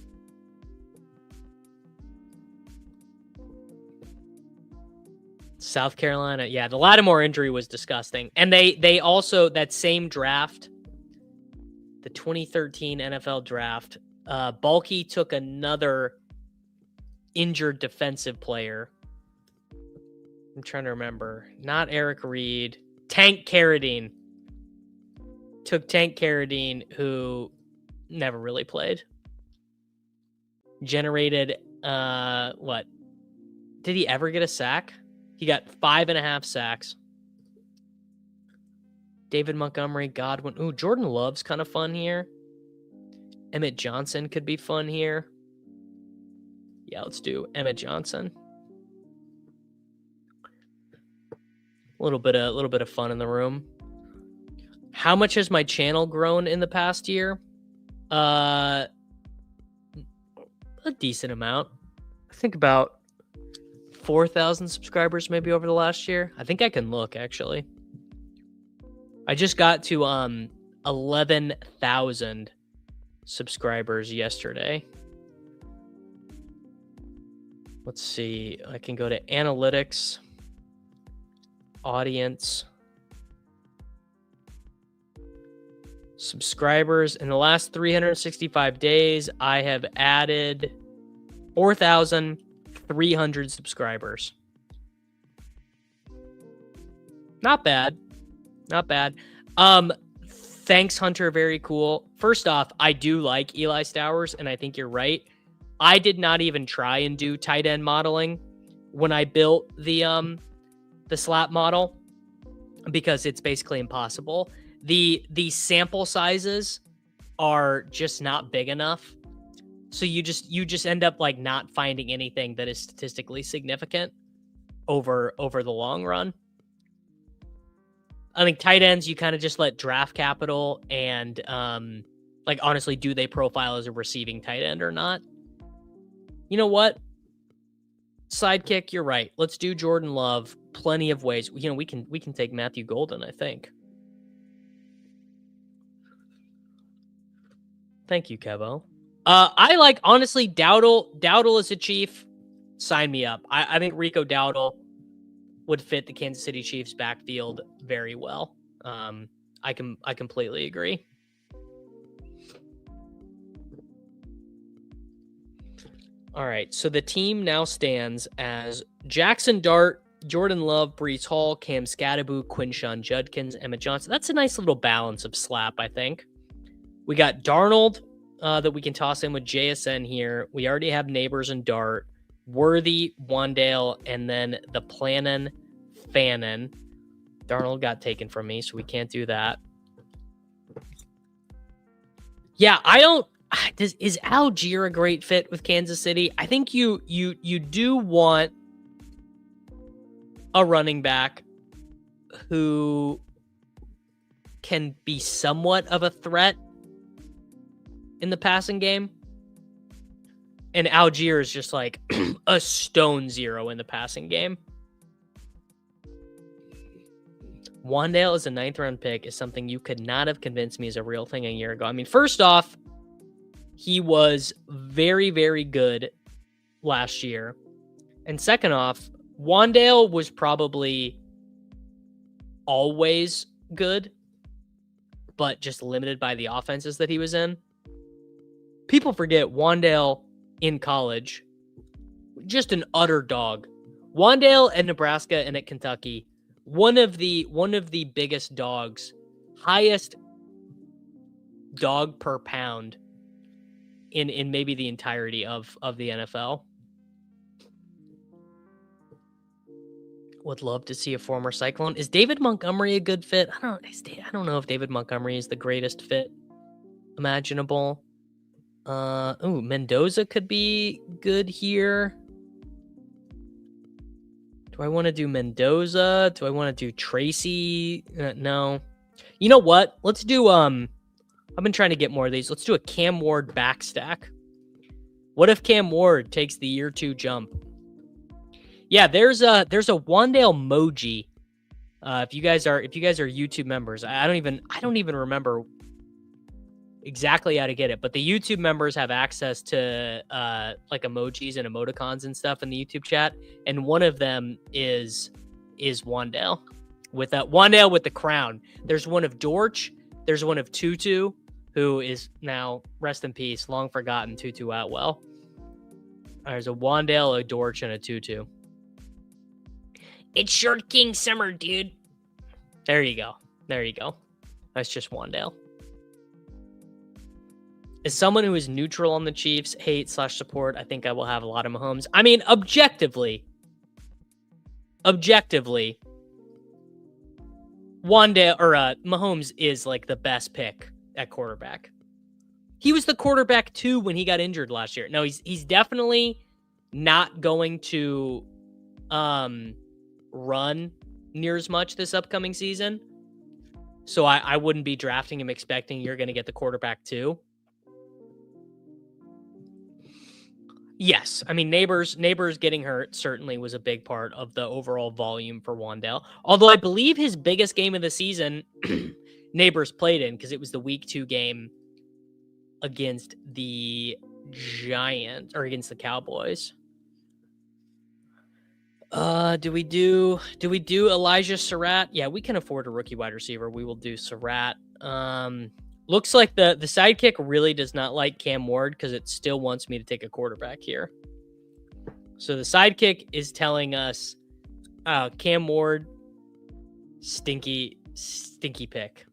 South Carolina. Yeah, the Lattimore injury was disgusting. And they also, that same draft, the 2013 NFL draft, Baalke took another injured defensive player. I'm trying to remember. Not Eric Reed. Tank Carradine. Took Tank Carradine, who never really played. Generated, what? Did he ever get a sack? He got 5.5 sacks. David Montgomery, Godwin. Ooh, Jordan Love's kind of fun here. Emmett Johnson could be fun here. Yeah, let's do Emmett Johnson. A little bit of fun in the room. How much has my channel grown in the past year? A decent amount. I think about 4,000 subscribers maybe over the last year. I think I can look, actually. I just got to 11,000 subscribers yesterday. Let's see. I can go to analytics, audience, subscribers. In the last 365 days, I have added 4,300 subscribers. Not bad. Not bad. Thanks, Hunter. Very cool. First off, I do like Eli Stowers, and I think you're right. I did not even try and do tight end modeling when I built the slap model because it's basically impossible. The sample sizes are just not big enough. So you just end up like not finding anything that is statistically significant over the long run. I think tight ends, you kind of just let draft capital and like honestly, do they profile as a receiving tight end or not? You know what? Sidekick, you're right. Let's do Jordan Love. Plenty of ways. You know, we can take Matthew Golden, I think. Thank you, Kevo. I like, honestly, Dowdle is a Chief. Sign me up. I think Rico Dowdle would fit the Kansas City Chiefs backfield very well. I completely agree. All right, so the team now stands as Jackson Dart, Jordan Love, Breece Hall, Cam Scatterbo, Quinshon Judkins, Emmett Johnson. That's a nice little balance of slap, I think. We got Darnold that we can toss in with JSN here. We already have Neighbors and Dart, Worthy, Wandale, and then the Plannin, Fannin. Darnold got taken from me, so we can't do that. Yeah, I don't... Is Algier a great fit with Kansas City? I think you do want a running back who can be somewhat of a threat in the passing game. And Algier is just like a stone zero in the passing game. Wandale as a 9th round pick is something you could not have convinced me is a real thing a year ago. I mean, first off, he was very, very good last year. And second off, Wandale was probably always good, but just limited by the offenses that he was in. People forget Wandale in college, just an utter dog. Wandale at Nebraska and at Kentucky, one of the biggest dogs, highest dog per pound in maybe the entirety of the NFL. Would love to see a former Cyclone. Is David Montgomery a good fit? I don't know if David Montgomery is the greatest fit imaginable. Mendoza could be good here. Do I want to do Mendoza? Do I want to do Tracy? No. You know what? Let's do I've been trying to get more of these. Let's do a Cam Ward backstack. What if Cam Ward takes the year 2 jump? Yeah, there's a Wandale Moji. If you guys are YouTube members, I don't even remember exactly how to get it, but the YouTube members have access to like emojis and emoticons and stuff in the YouTube chat, and one of them is Wandale with the crown. There's one of Dortch. There's one of Tutu, who is now, rest in peace, long forgotten Tutu Atwell. There's a Wandale, a Dortch, and a Tutu. It's Short King Summer, dude. There you go. That's just Wandale. As someone who is neutral on the Chiefs, hate/support, I think I will have a lot of Mahomes. I mean, objectively, Wandale or Mahomes is like the best pick at quarterback. He was the quarterback 2 when he got injured last year. No, he's definitely not going to run near as much this upcoming season. So I wouldn't be drafting him expecting you're going to get the quarterback 2. Yes, I mean, Neighbors getting hurt certainly was a big part of the overall volume for Wandale. Although I believe his biggest game of the season, Neighbors played in because it was the week 2 game against the Giants or against the Cowboys. Do we do Elijah Surratt? Yeah, we can afford a rookie wide receiver. We will do Surratt. Looks like the sidekick really does not like Cam Ward because it still wants me to take a quarterback here. So the sidekick is telling us, Cam Ward, stinky pick.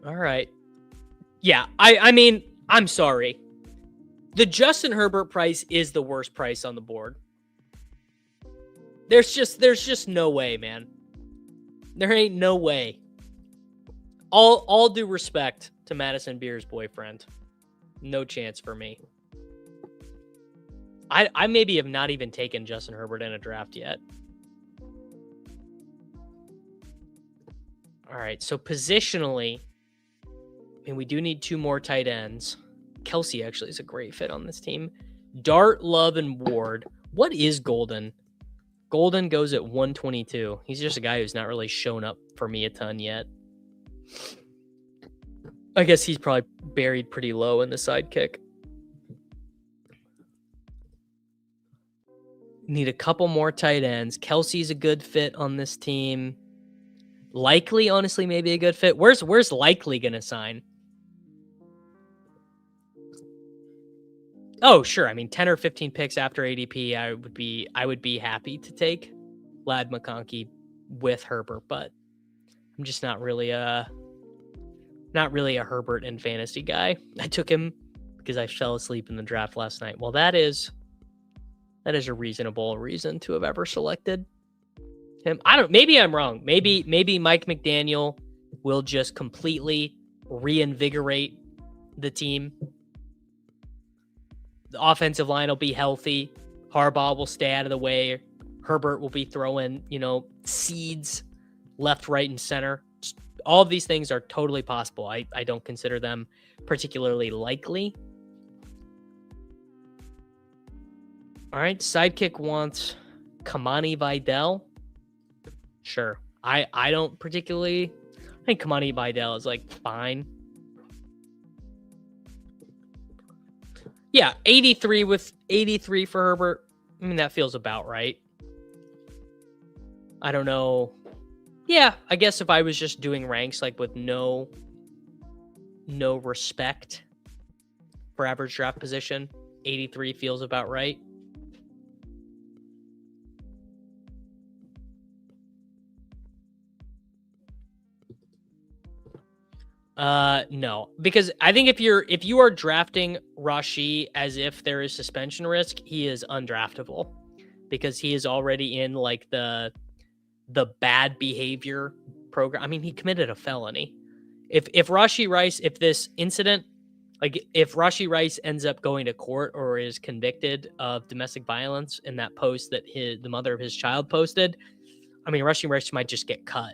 All right. Yeah, I mean, I'm sorry. The Justin Herbert price is the worst price on the board. There's just no way, man. There ain't no way. All due respect to Madison Beer's boyfriend. No chance for me. I maybe have not even taken Justin Herbert in a draft yet. All right, so positionally, I mean, we do need 2 more tight ends. Kelsey actually is a great fit on this team. Dart, Love, and Ward. What is Golden? Golden goes at 122. He's just a guy who's not really shown up for me a ton yet. I guess he's probably buried pretty low in the sidekick. Need a couple more tight ends. Kelsey's a good fit on this team. Likely, honestly, maybe a good fit. Where's Likely gonna sign? Oh, sure. I mean, 10 or 15 picks after ADP, I would be happy to take Lad McConkey with Herbert, but I'm just not really a Herbert and fantasy guy. I took him because I fell asleep in the draft last night. Well, that is a reasonable reason to have ever selected him. Maybe I'm wrong. Maybe Mike McDaniel will just completely reinvigorate the team. The offensive line will be healthy. Harbaugh will stay out of the way. Herbert will be throwing, seeds left, right, and center. All of these things are totally possible. I don't consider them particularly likely. All right, sidekick wants Kamani Vidal. Sure. I don't particularly. I think Kamani Vidal is like fine. Yeah, 83 for Herbert. I mean, that feels about right. I don't know. Yeah, I guess if I was just doing ranks like with no respect for average draft position, 83 feels about right. No, because I think if you are drafting Rashee as if there is suspension risk, he is undraftable because he is already in like the bad behavior program. I mean, he committed a felony. If Rashee Rice, if this incident, like if Rashee Rice ends up going to court or is convicted of domestic violence in that post that the mother of his child posted, I mean, Rashee Rice might just get cut.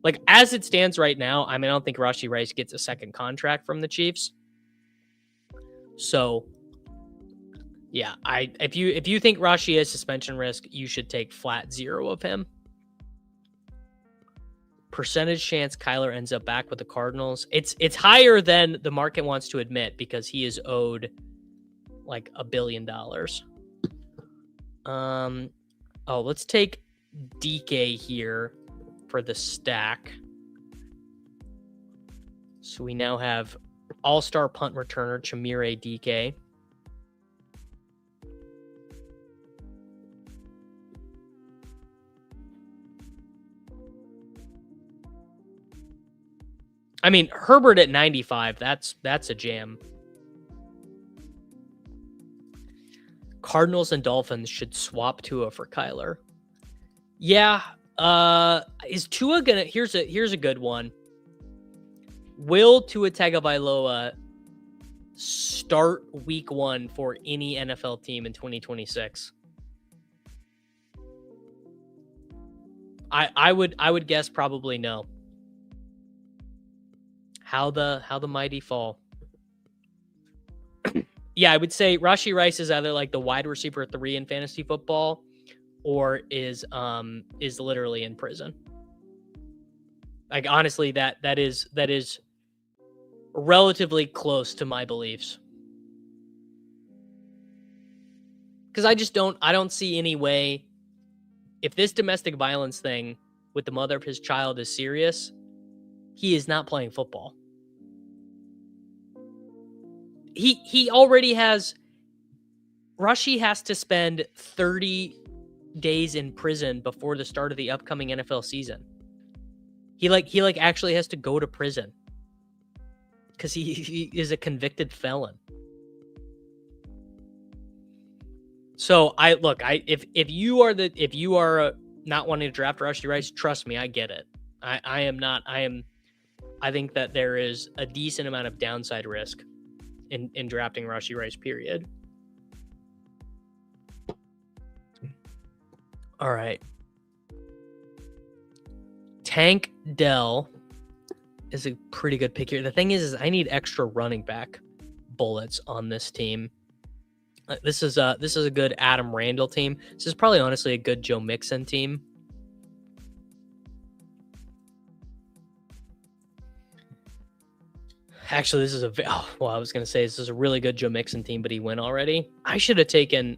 Like as it stands right now, I mean, I don't think Rashee Rice gets a second contract from the Chiefs. So, yeah, if you think Rashee is suspension risk, you should take flat 0 of him. Percentage chance Kyler ends up back with the Cardinals. It's higher than the market wants to admit because he is owed like $1 billion. Let's take DK here for the stack. So we now have all-star punt returner Chimere DK. I mean, Herbert at 95, that's a jam. Cardinals and Dolphins should swap Tua for Kyler. Yeah. Is Tua gonna? Here's a good one. Will Tua Tagovailoa start week 1 for any NFL team in 2026? I would guess probably no. How the mighty fall. Yeah, I would say Rashee Rice is either like the wide receiver 3 in fantasy football or is literally in prison. Like honestly, that is relatively close to my beliefs. Because I don't see any way, if this domestic violence thing with the mother of his child is serious, he is not playing football. He already has, Rashee has to spend 30 days in prison before the start of the upcoming NFL season. He actually has to go to prison because he is a convicted felon. So if you are not wanting to draft Rashee Rice, trust me, I get it. I think that there is a decent amount of downside risk in drafting Rashee Rice, period. All right. Tank Dell is a pretty good pick here. The thing is I need extra running back bullets on this team. This is a good Adam Randall team. This is probably honestly a good Joe Mixon team. Actually, this is I was going to say this is a really good Joe Mixon team, but he went already. I should have taken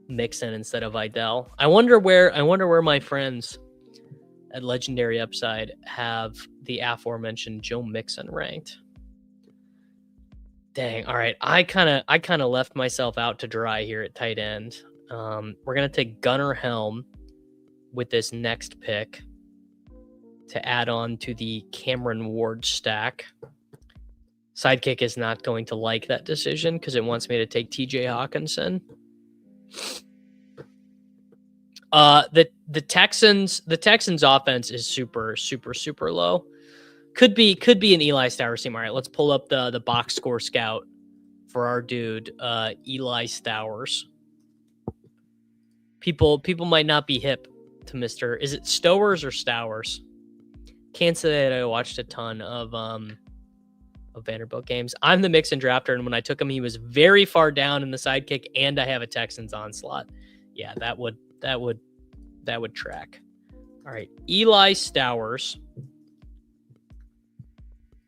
Mixon instead of Idell. I wonder where my friends at Legendary Upside have the aforementioned Joe Mixon ranked. Dang. All right. I kind of left myself out to dry here at tight end. We're going to take Gunnar Helm with this next pick to add on to the Cameron Ward stack. Sidekick is not going to like that decision because it wants me to take TJ Hawkinson. The Texans offense is super, super, super low. Could be an Eli Stowers team. All right, let's pull up the box score scout for our dude, Eli Stowers. People might not be hip to Mr. Is it Stowers or Stowers? Can't say that I watched a ton of Vanderbilt games. I'm the Mixon drafter, and when I took him, he was very far down in the Sidekick, and I have a Texans onslaught. Yeah, that would track. All right, Eli Stowers,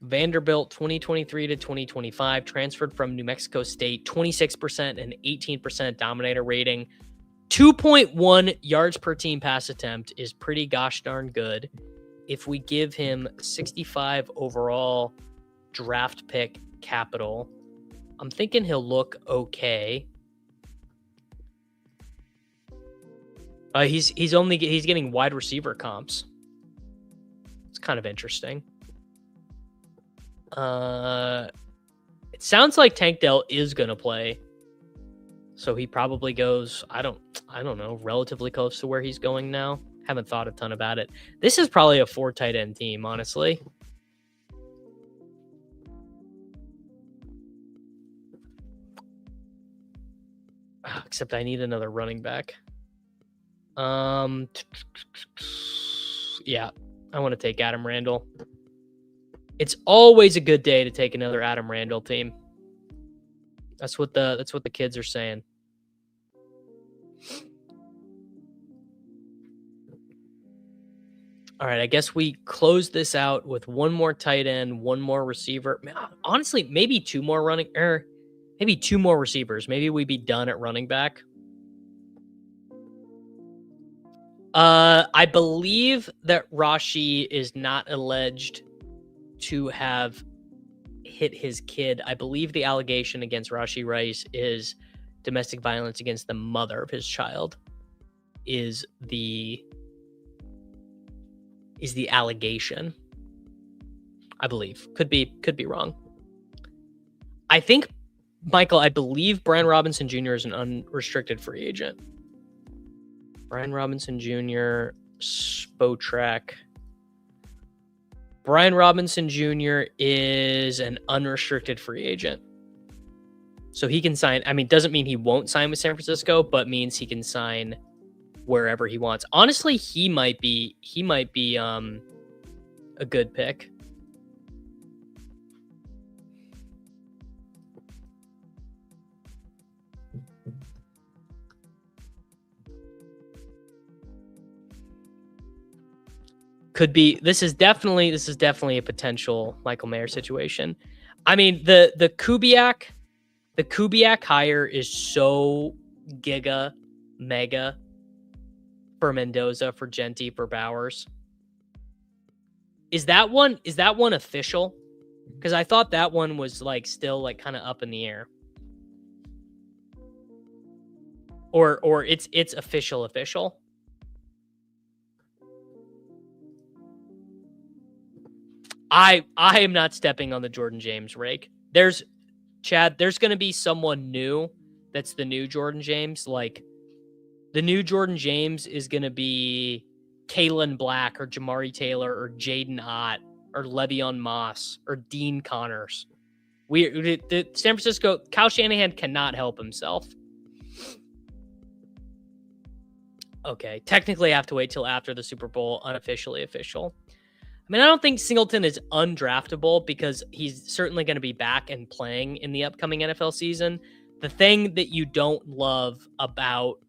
Vanderbilt 2023 to 2025, transferred from New Mexico State, 26% and 18% dominator rating. 2.1 yards per team pass attempt is pretty gosh darn good. If we give him 65 overall draft pick capital, I'm thinking he'll look okay. He's getting wide receiver comps. kind of interesting. It sounds like Tank Dell is going to play. So he probably goes, I don't know, relatively close to where he's going now. Haven't thought a ton about it. This is probably a 4 tight end team, honestly. Except I need another running back. Yeah, I want to take Adam Randall. It's always a good day to take another Adam Randall team. That's what the kids are saying. All right, I guess we close this out with one more tight end, one more receiver. Honestly, maybe two more maybe two more receivers. Maybe we'd be done at running back. I believe that Rashi is not alleged to have hit his kid. I believe the allegation against Rashi Rice is domestic violence against the mother of his child is the allegation. I believe. Could be wrong. I think, Michael, I believe Brian Robinson Jr. is an unrestricted free agent. Brian Robinson Jr., Spotrac. Brian Robinson Jr. is an unrestricted free agent. So he can sign. I mean, doesn't mean he won't sign with San Francisco, but means he can sign wherever he wants. Honestly, he might be a good pick. Could be. This is definitely a potential Michael Mayer situation. I mean, the Kubiak hire is so giga mega for Mendoza, for Genti, for Bowers. Is that one official? Because I thought that one was still kind of up in the air. Or it's official. I am not stepping on the Jordan James rake. There's going to be someone new that's the new Jordan James. The new Jordan James is going to be Kalen Black or Jamari Taylor or Jaden Ott or Le'Veon Moss or Dean Connors. The San Francisco, Kyle Shanahan cannot help himself. Okay, technically I have to wait till after the Super Bowl, unofficially official. I mean, I don't think Singleton is undraftable because he's certainly going to be back and playing in the upcoming NFL season. The thing that you don't love about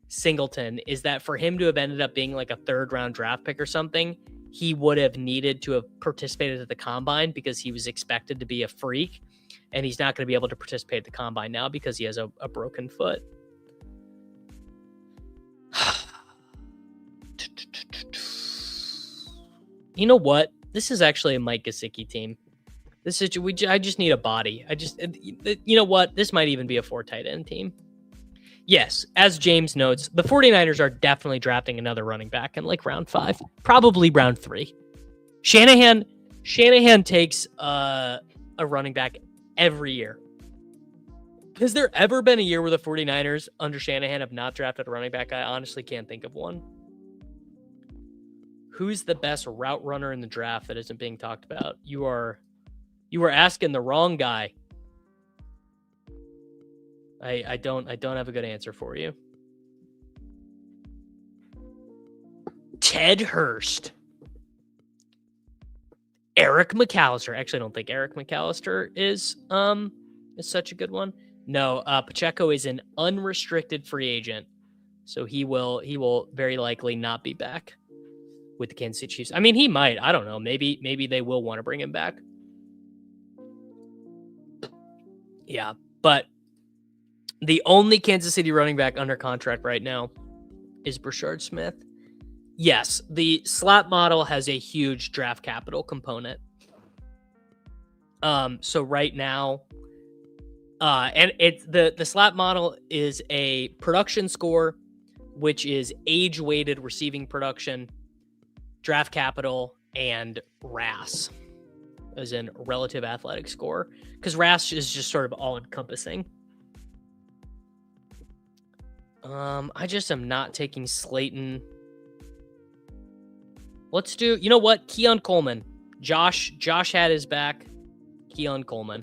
Singleton is that for him to have ended up being a 3rd round draft pick or something, he would have needed to have participated at the combine because he was expected to be a freak, and he's not going to be able to participate at the combine now because he has a broken foot. You know what? This is actually a Mike Gesicki team. I just need a body. You know what? This might even be a 4 tight end team. Yes, as James notes, the 49ers are definitely drafting another running back in round 5, probably round 3. Shanahan takes a running back every year. Has there ever been a year where the 49ers under Shanahan have not drafted a running back? I honestly can't think of one. Who's the best route runner in the draft that isn't being talked about? You are asking the wrong guy. I don't have a good answer for you. Ted Hurst. Eric McAllister. Actually, I don't think Eric McAllister is such a good one. No, Pacheco is an unrestricted free agent, so he will very likely not be back with the Kansas City Chiefs. I mean, he might. I don't know. Maybe they will want to bring him back. Yeah, but the only Kansas City running back under contract right now is Brashard Smith. Yes, the slot model has a huge draft capital component. So right now, and it's the slot model is a production score, which is age-weighted receiving production, draft capital, and RAS, as in relative athletic score, because RAS is just sort of all-encompassing. I just am not taking Slayton. Let's do, you know what? Keon Coleman. Josh had his back. Keon Coleman.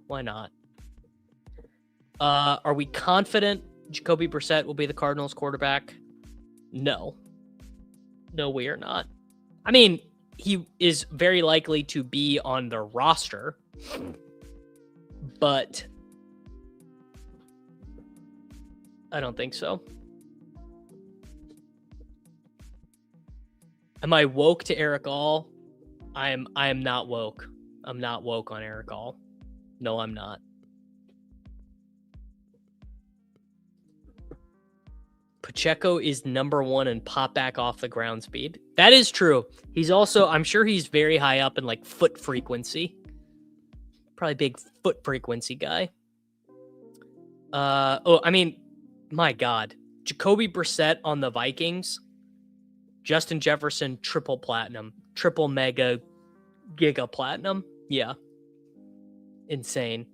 Why not? Are we confident Jacoby Brissett will be the Cardinals quarterback? No. No, we are not. I mean, he is very likely to be on the roster, but I don't think so. Am I woke to Eric All? I am not woke. I'm not woke on Eric All. No, I'm not. Pacheco is number 1 in pop back off the ground speed. That is true. He's also, I'm sure he's very high up in like foot frequency. Probably big foot frequency guy. I mean, my God. Jacoby Brissett on the Vikings. Justin Jefferson, triple platinum. Triple mega giga platinum. Yeah. Insane.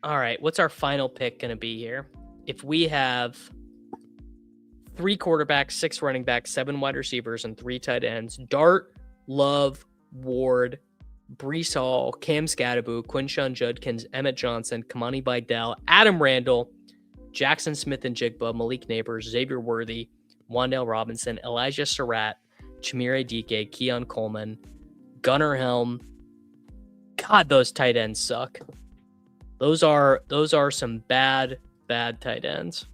All right, what's our final pick going to be here? If we have 3 quarterbacks, 6 running backs, 7 wide receivers, and 3 tight ends, Dart, Love, Ward, Brees Hall, Cam Scatterbo, Quinshon Judkins, Emmett Johnson, Kamani Bydell, Adam Randall, Jackson Smith and Jigba, Malik Neighbors, Xavier Worthy, Wan'Dale Robinson, Elijah Surratt, Chimere Dike, Keon Coleman, Gunnar Helm. God, those tight ends suck. Those are some bad tight ends.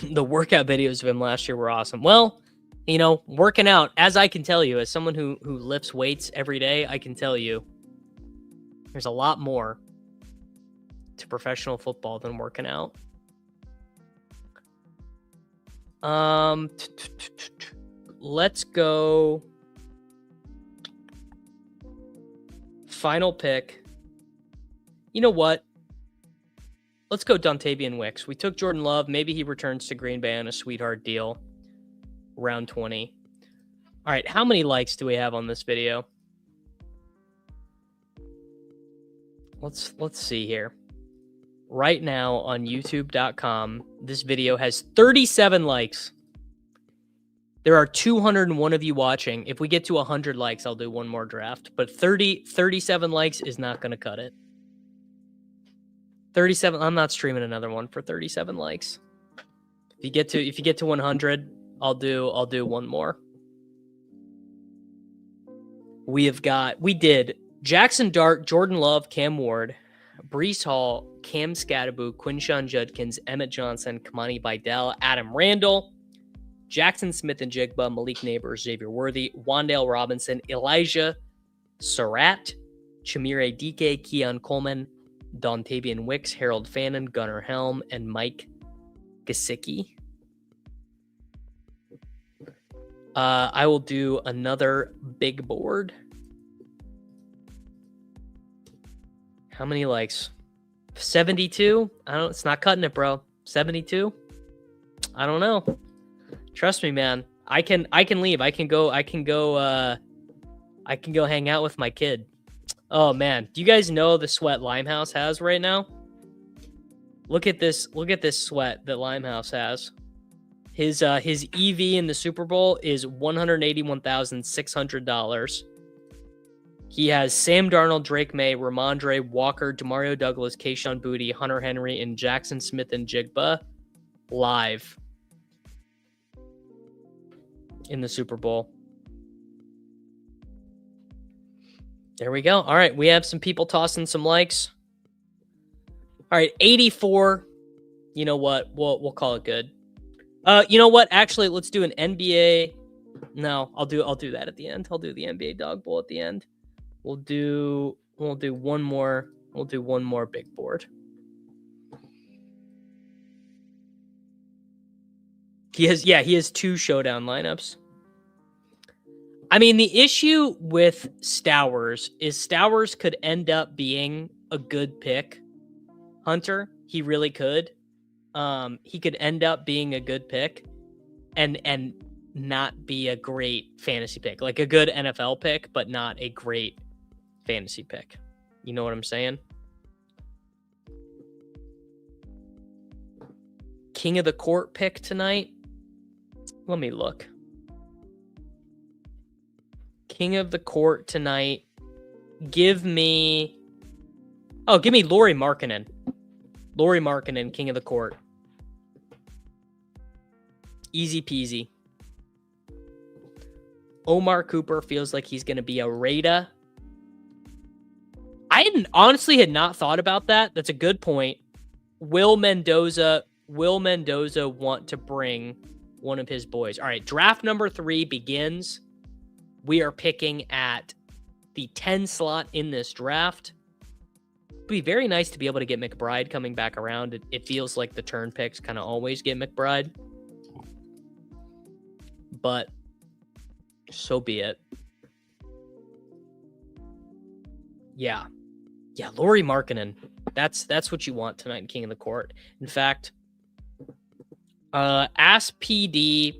The workout videos of him last year were awesome. Well, you know, working out, as I can tell you, as someone who lifts weights every day, I can tell you there's a lot more to professional football than working out. Let's go. Final pick. You know what? Let's go Dontavian Wicks. We took Jordan Love. Maybe he returns to Green Bay on a sweetheart deal. Round 20. All right, how many likes do we have on this video? Let's see here. Right now on youtube.com, this video has 37 likes. There are 201 of you watching. If we get to 100 likes, I'll do one more draft. But 37 likes is not going to cut it. 37. I'm not streaming another one for 37 likes. If you get to 100, I'll do one more. We did Jackson Dart, Jordan Love, Cam Ward, Brees Hall, Cam Scatterbo, Quinshon Judkins, Emmett Johnson, Kamani Bydell, Adam Randall, Jackson Smith and Jigba, Malik Neighbors, Xavier Worthy, Wan'Dale Robinson, Elijah Surratt, Chimere Dike, Keon Coleman, Dontavian Wicks, Harold Fannin, Gunnar Helm, and Mike Gesicki. I will do another big board. How many likes? 72? It's not cutting it, bro. 72? I don't know. Trust me, man. I can leave. I can go hang out with my kid. Oh man, do you guys know the sweat Limehouse has right now? Look at this sweat that Limehouse has. His EV in the Super Bowl is $181,600. He has Sam Darnold, Drake May, Ramondre, Walker, Demario Douglas, Kayshon Boutte, Hunter Henry, and Jackson Smith and Jigba live in the Super Bowl. There we go. All right, we have some people tossing some likes. All right, 84. You know what? We'll call it good. You know what? Actually, let's do an NBA. No, I'll do that at the end. I'll do the NBA dog bowl at the end. We'll do one more. We'll do one more big board. He has 2 showdown lineups. I mean, the issue with Stowers is Stowers could end up being a good pick, Hunter. He really could. He could end up being a good pick and not be a great fantasy pick. Like a good NFL pick, but not a great fantasy pick. You know what I'm saying? King of the Court pick tonight. Let me look. King of the Court tonight. Give me Lauri Markkanen. Lauri Markkanen, King of the Court. Easy peasy. Omar Cooper feels like he's going to be a Raider. I honestly had not thought about that. That's a good point. Will Mendoza want to bring one of his boys? All right, draft number 3 begins. We are picking at the 10 slot in this draft. It'd be very nice to be able to get McBride coming back around. It feels like the turn picks kind of always get McBride. But so be it. Yeah, Lauri Markkanen. That's what you want tonight in King of the Court. In fact, ask PD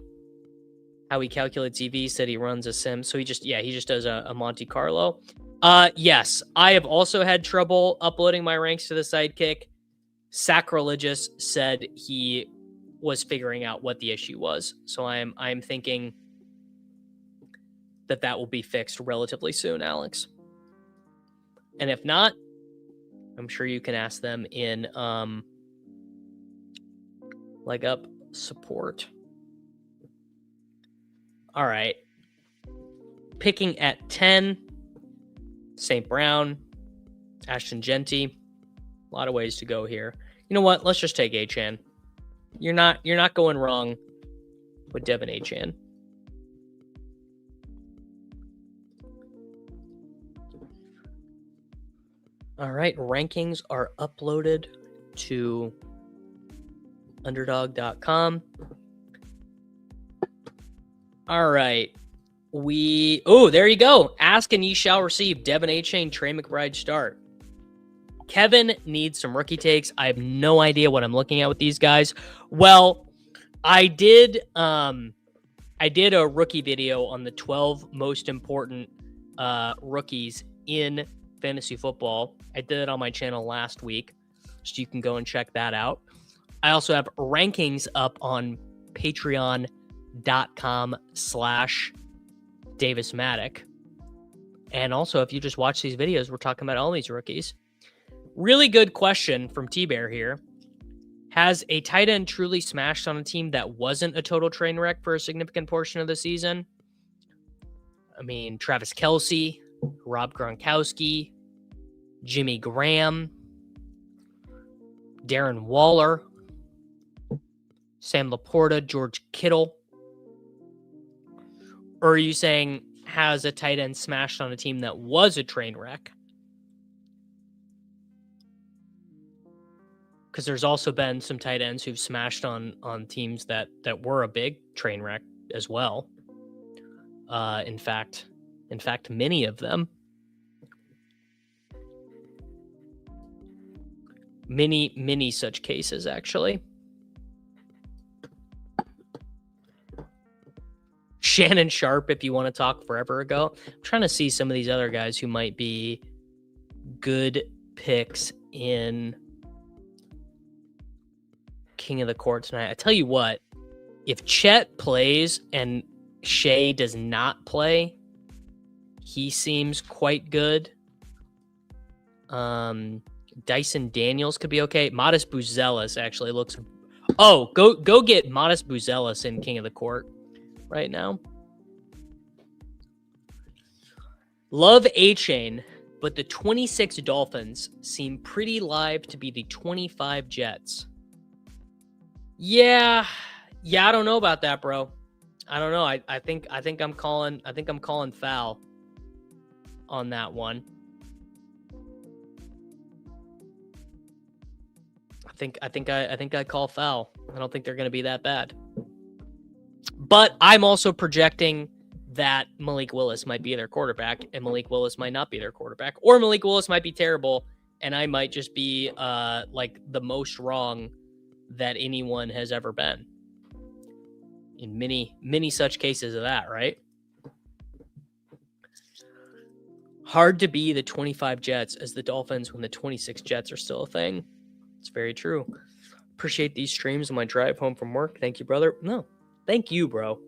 how he calculates EV. Said he runs a sim, so he just does a Monte Carlo. Yes, I have also had trouble uploading my ranks to the Sidekick. Sacrilegious said he was figuring out what the issue was, so I'm thinking that will be fixed relatively soon, Alex. And if not, I'm sure you can ask them in Leg Up support. All right. Picking at 10, St. Brown, Ashton Genty. A lot of ways to go here. You know what? Let's just take Achane. You're not going wrong with Devin Achane. All right, rankings are uploaded to underdog.com. All right. There you go. Ask and ye shall receive. Devin Achane, Trey McBride start. Kevin needs some rookie takes. I have no idea what I'm looking at with these guys. Well, I did a rookie video on the 12 most important rookies in fantasy football. I did it on my channel last week, so you can go and check that out. I also have rankings up on patreon.com/DavisMattic. And also, if you just watch these videos, we're talking about all these rookies. Really good question from T-Bear here. Has a tight end truly smashed on a team that wasn't a total train wreck for a significant portion of the season? I mean, Travis Kelce, Rob Gronkowski, Jimmy Graham, Darren Waller, Sam Laporta, George Kittle. Or are you saying, has a tight end smashed on a team that was a train wreck? Because there's also been some tight ends who've smashed on teams that were a big train wreck as well. In fact, many of them. Many such cases, actually. Shannon Sharp, if you want to talk forever ago. I'm trying to see some of these other guys who might be good picks in King of the Court tonight. I tell you what, if Chet plays and Shea does not play, he seems quite good. Dyson Daniels could be okay. Modest Buzelis actually looks... Oh, go get Modest Buzelis in King of the Court right now. Love Achane, but the 26 Dolphins seem pretty live to be the 25 Jets. Yeah, I don't know about that, bro. I don't know. I think I'm calling foul on that one. I think I call foul. I don't think they're going to be that bad. But I'm also projecting that Malik Willis might be their quarterback and Malik Willis might not be their quarterback, or Malik Willis might be terrible and I might just be like the most wrong that anyone has ever been. In many such cases of that, right? Hard to be the 25 Jets as the Dolphins when the 26 Jets are still a thing. It's very true. Appreciate these streams on my drive home from work. Thank you, brother. No, thank you, bro.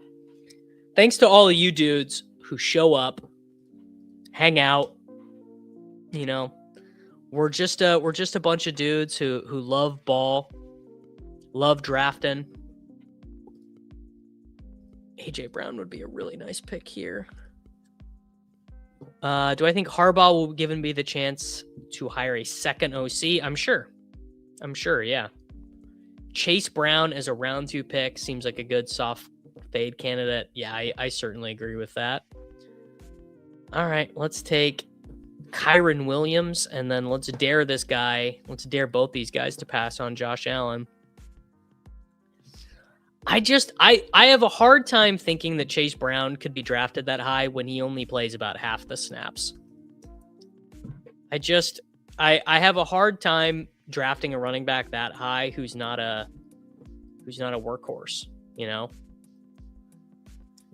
Thanks to all of you dudes who show up, hang out. You know, we're just a bunch of dudes who love ball, love drafting. AJ Brown would be a really nice pick here. Do I think Harbaugh will give me the chance to hire a second OC? I'm sure, yeah. Chase Brown as a round 2 pick seems like a good soft fade candidate. Yeah, I certainly agree with that. All right, let's take Kyron Williams, and then let's dare this guy. Let's dare both these guys to pass on Josh Allen. I have a hard time thinking that Chase Brown could be drafted that high when he only plays about half the snaps. I have a hard time drafting a running back that high who's not a workhorse, you know?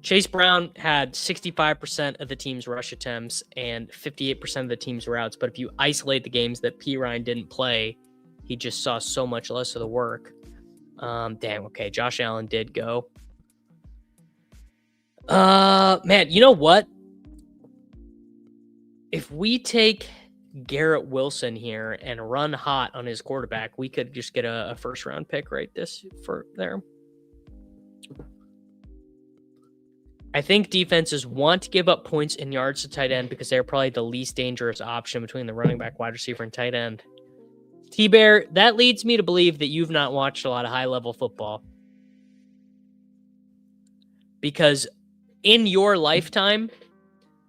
Chase Brown had 65% of the team's rush attempts and 58% of the team's routes, but if you isolate the games that P. Ryan didn't play, he just saw so much less of the work. Damn, okay, Josh Allen did go. Man, you know what? If we take Garrett Wilson here and run hot on his quarterback, we could just get a first round pick right there. I think defenses want to give up points and yards to tight end because they're probably the least dangerous option between the running back, wide receiver, and tight end. T-Bear, that leads me to believe that you've not watched a lot of high-level football. Because in your lifetime,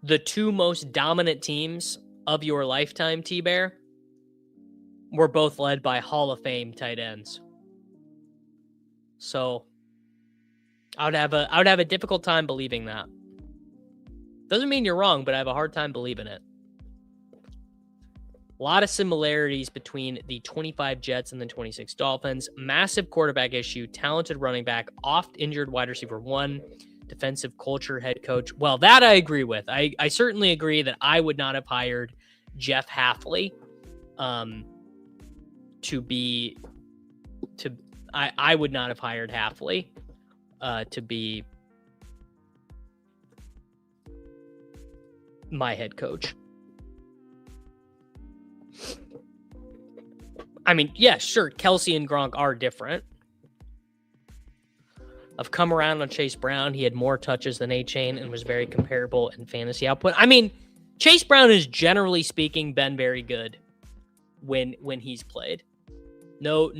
the 2 most dominant teams of your lifetime, T-Bear, were both led by Hall of Fame tight ends. So I would have a difficult time believing that. Doesn't mean you're wrong, but I have a hard time believing it. A lot of similarities between the 25 Jets and the 26 Dolphins. Massive quarterback issue, talented running back, oft injured wide receiver 1, defensive culture head coach. Well, that I agree with. I certainly agree that I would not have hired Jeff Hafley I would not have hired Hafley to be my head coach. I mean, yeah, sure, Kelsey and Gronk are different. I've come around on Chase Brown. He had more touches than A-Chain and was very comparable in fantasy output. I mean, Chase Brown has, generally speaking, been very good when he's played. No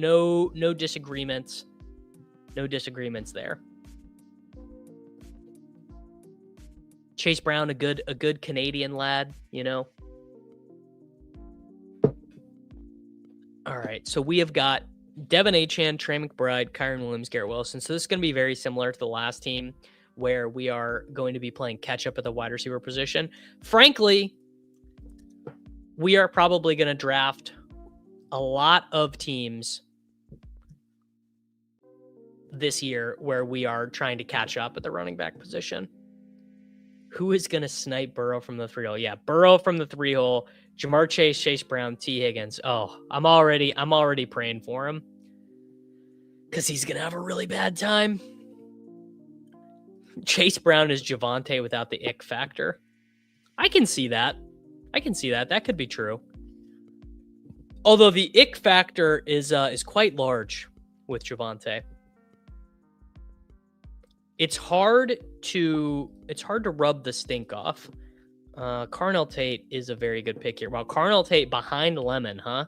disagreements. No disagreements there. Chase Brown, a good Canadian lad, you know. All right, so we have got Devin Achane, Trey McBride, Kyron Williams, Garrett Wilson. So this is going to be very similar to the last team where we are going to be playing catch-up at the wide receiver position. Frankly, we are probably going to draft a lot of teams this year where we are trying to catch up at the running back position. Who is going to snipe Burrow from the 3-hole? Yeah, Burrow from the 3-hole. Jamar Chase, Chase Brown, T. Higgins. Oh, I'm already praying for him because he's going to have a really bad time. Chase Brown is Javonte without the ick factor. I can see that. That could be true. Although the ick factor is quite large with Javonte. It's hard to rub the stink off. Carnell Tate is a very good pick here. Wow, Carnell Tate behind Lemon, huh?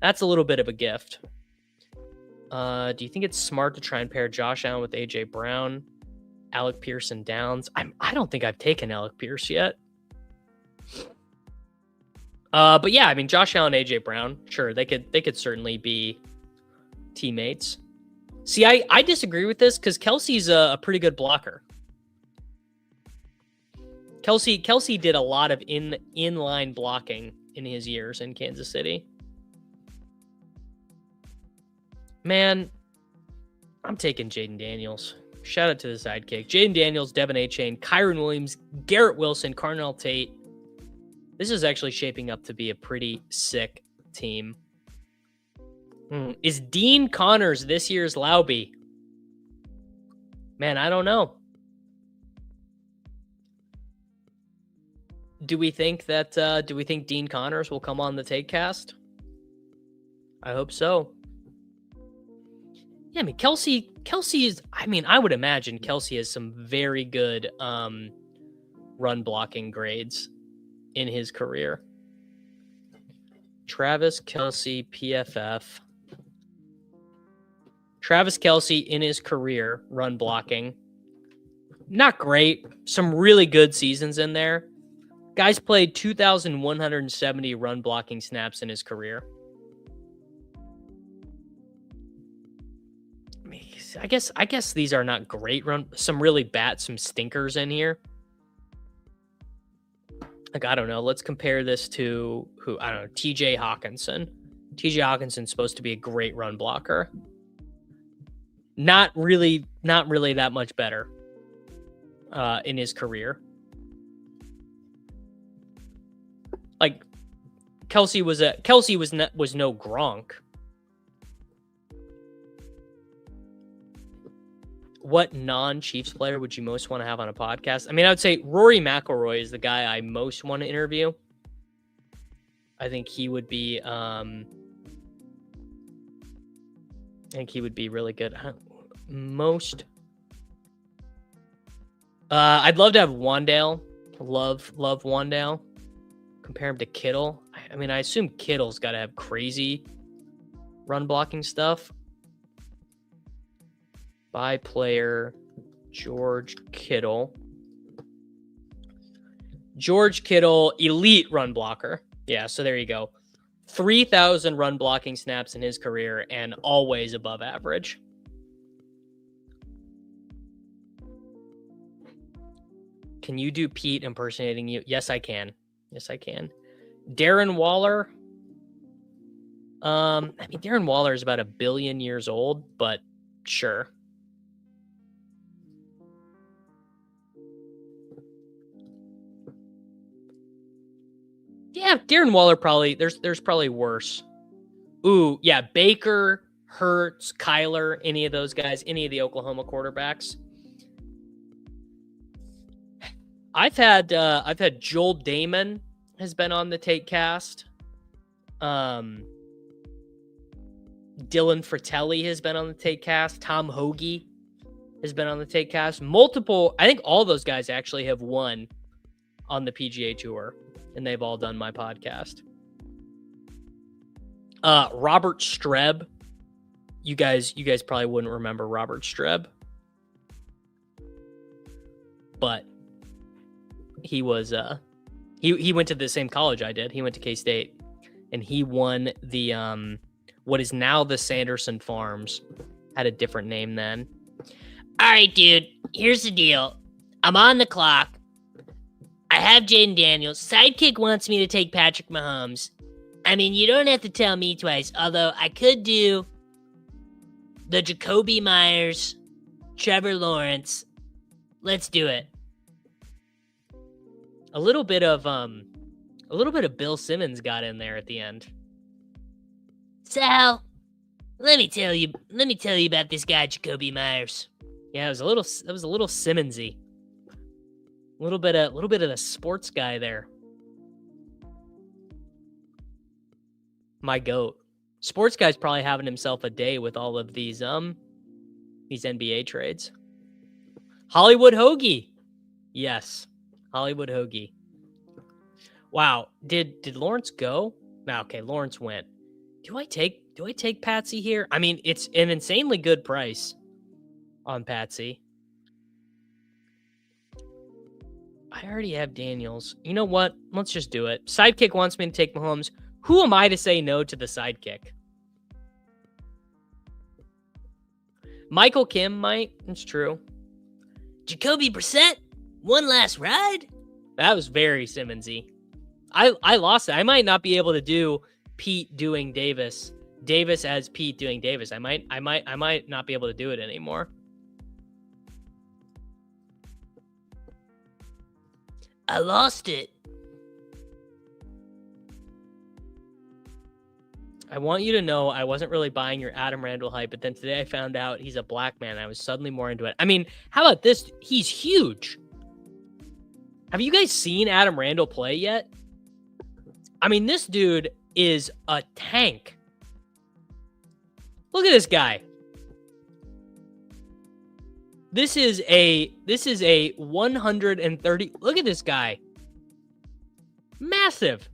That's a little bit of a gift. Do you think it's smart to try and pair Josh Allen with AJ Brown, Alec Pierce and Downs? I don't think I've taken Alec Pierce yet. But yeah, I mean Josh Allen, AJ Brown, sure, they could certainly be teammates. See, I disagree with this because Kelsey's a pretty good blocker. Kelsey did a lot of inline blocking in his years in Kansas City. Man, I'm taking Jaden Daniels. Shout out to the sidekick. Jaden Daniels, Devin Achane, Kyron Williams, Garrett Wilson, Carnell Tate. This is actually shaping up to be a pretty sick team. Is Dean Connors this year's Laube? Man, I don't know. Do we think Dean Connors will come on the TakeCast? I hope so. Yeah, I mean, Kelsey is, I would imagine Kelsey has some very good run blocking grades in his career. Travis Kelsey, PFF. Travis Kelsey in his career, run blocking. Not great. Some really good seasons in there. Guy's played 2,170 run blocking snaps in his career. I guess these are not great some really bad, some stinkers in here. Like, I don't know. Let's compare this to TJ Hawkinson. TJ Hawkinson's supposed to be a great run blocker. Not really that much better in his career. Like, Kelsey was no Gronk. What non-Chiefs player would you most want to have on a podcast? I mean, I would say Rory McIlroy is the guy I most want to interview. I think he would be really good. I'd love to have Wandale. Love Wandale. Compare him to Kittle. I mean, I assume Kittle's got to have crazy run blocking stuff. By player, George Kittle. George Kittle, elite run blocker. Yeah, so there you go. 3,000 run blocking snaps in his career and always above average. Can you do Pete impersonating you? Yes, I can. Darren Waller. Darren Waller is about 1 billion years old, but sure. Yeah, Darren Waller probably, there's probably worse. Ooh, yeah, Baker, Hurts, Kyler, any of those guys, any of the Oklahoma quarterbacks. I've had Joel Damon has been on the TakeCast. Dylan Fratelli has been on the TakeCast. Tom Hoagie has been on the TakeCast. Multiple, I think all those guys actually have won on the PGA Tour, and they've all done my podcast. Robert Streb. You guys probably wouldn't remember Robert Streb, but he was he went to the same college I did. He went to K-State, and he won the what is now the Sanderson Farms. Had a different name then. All right, dude. Here's the deal. I'm on the clock. I have Jaden Daniels. Sidekick wants me to take Patrick Mahomes. I mean, you don't have to tell me twice, although I could do the Jacoby Myers, Trevor Lawrence. Let's do it. A little bit of Bill Simmons got in there at the end. Sal, let me tell you about this guy Jacoby Myers. Yeah, it was a little Simmonsy. A little bit of the sports guy there. My goat. Sports guy's probably having himself a day with all of these NBA trades. Hollywood Hoagie. Yes. Hollywood Hoagie. Wow. Did Lawrence go? No, okay, Lawrence went. Do I take Patsy here? I mean, it's an insanely good price on Patsy. I already have Daniels. You know what? Let's just do it. Sidekick wants me to take Mahomes. Who am I to say no to the sidekick? Michael Kim might. It's true. Jacoby Brissett? One last ride? That was very Simmonsy. I lost it. I might not be able to do Pete doing Davis as Pete doing Davis. I might not be able to do it anymore. I lost it. I want you to know I wasn't really buying your Adam Randall hype, but then today I found out he's a black man. I was suddenly more into it. I mean, how about this? He's huge. Have you guys seen Adam Randall play yet? I mean, this dude is a tank. Look at this guy. This is a 130. Look at this guy. Massive.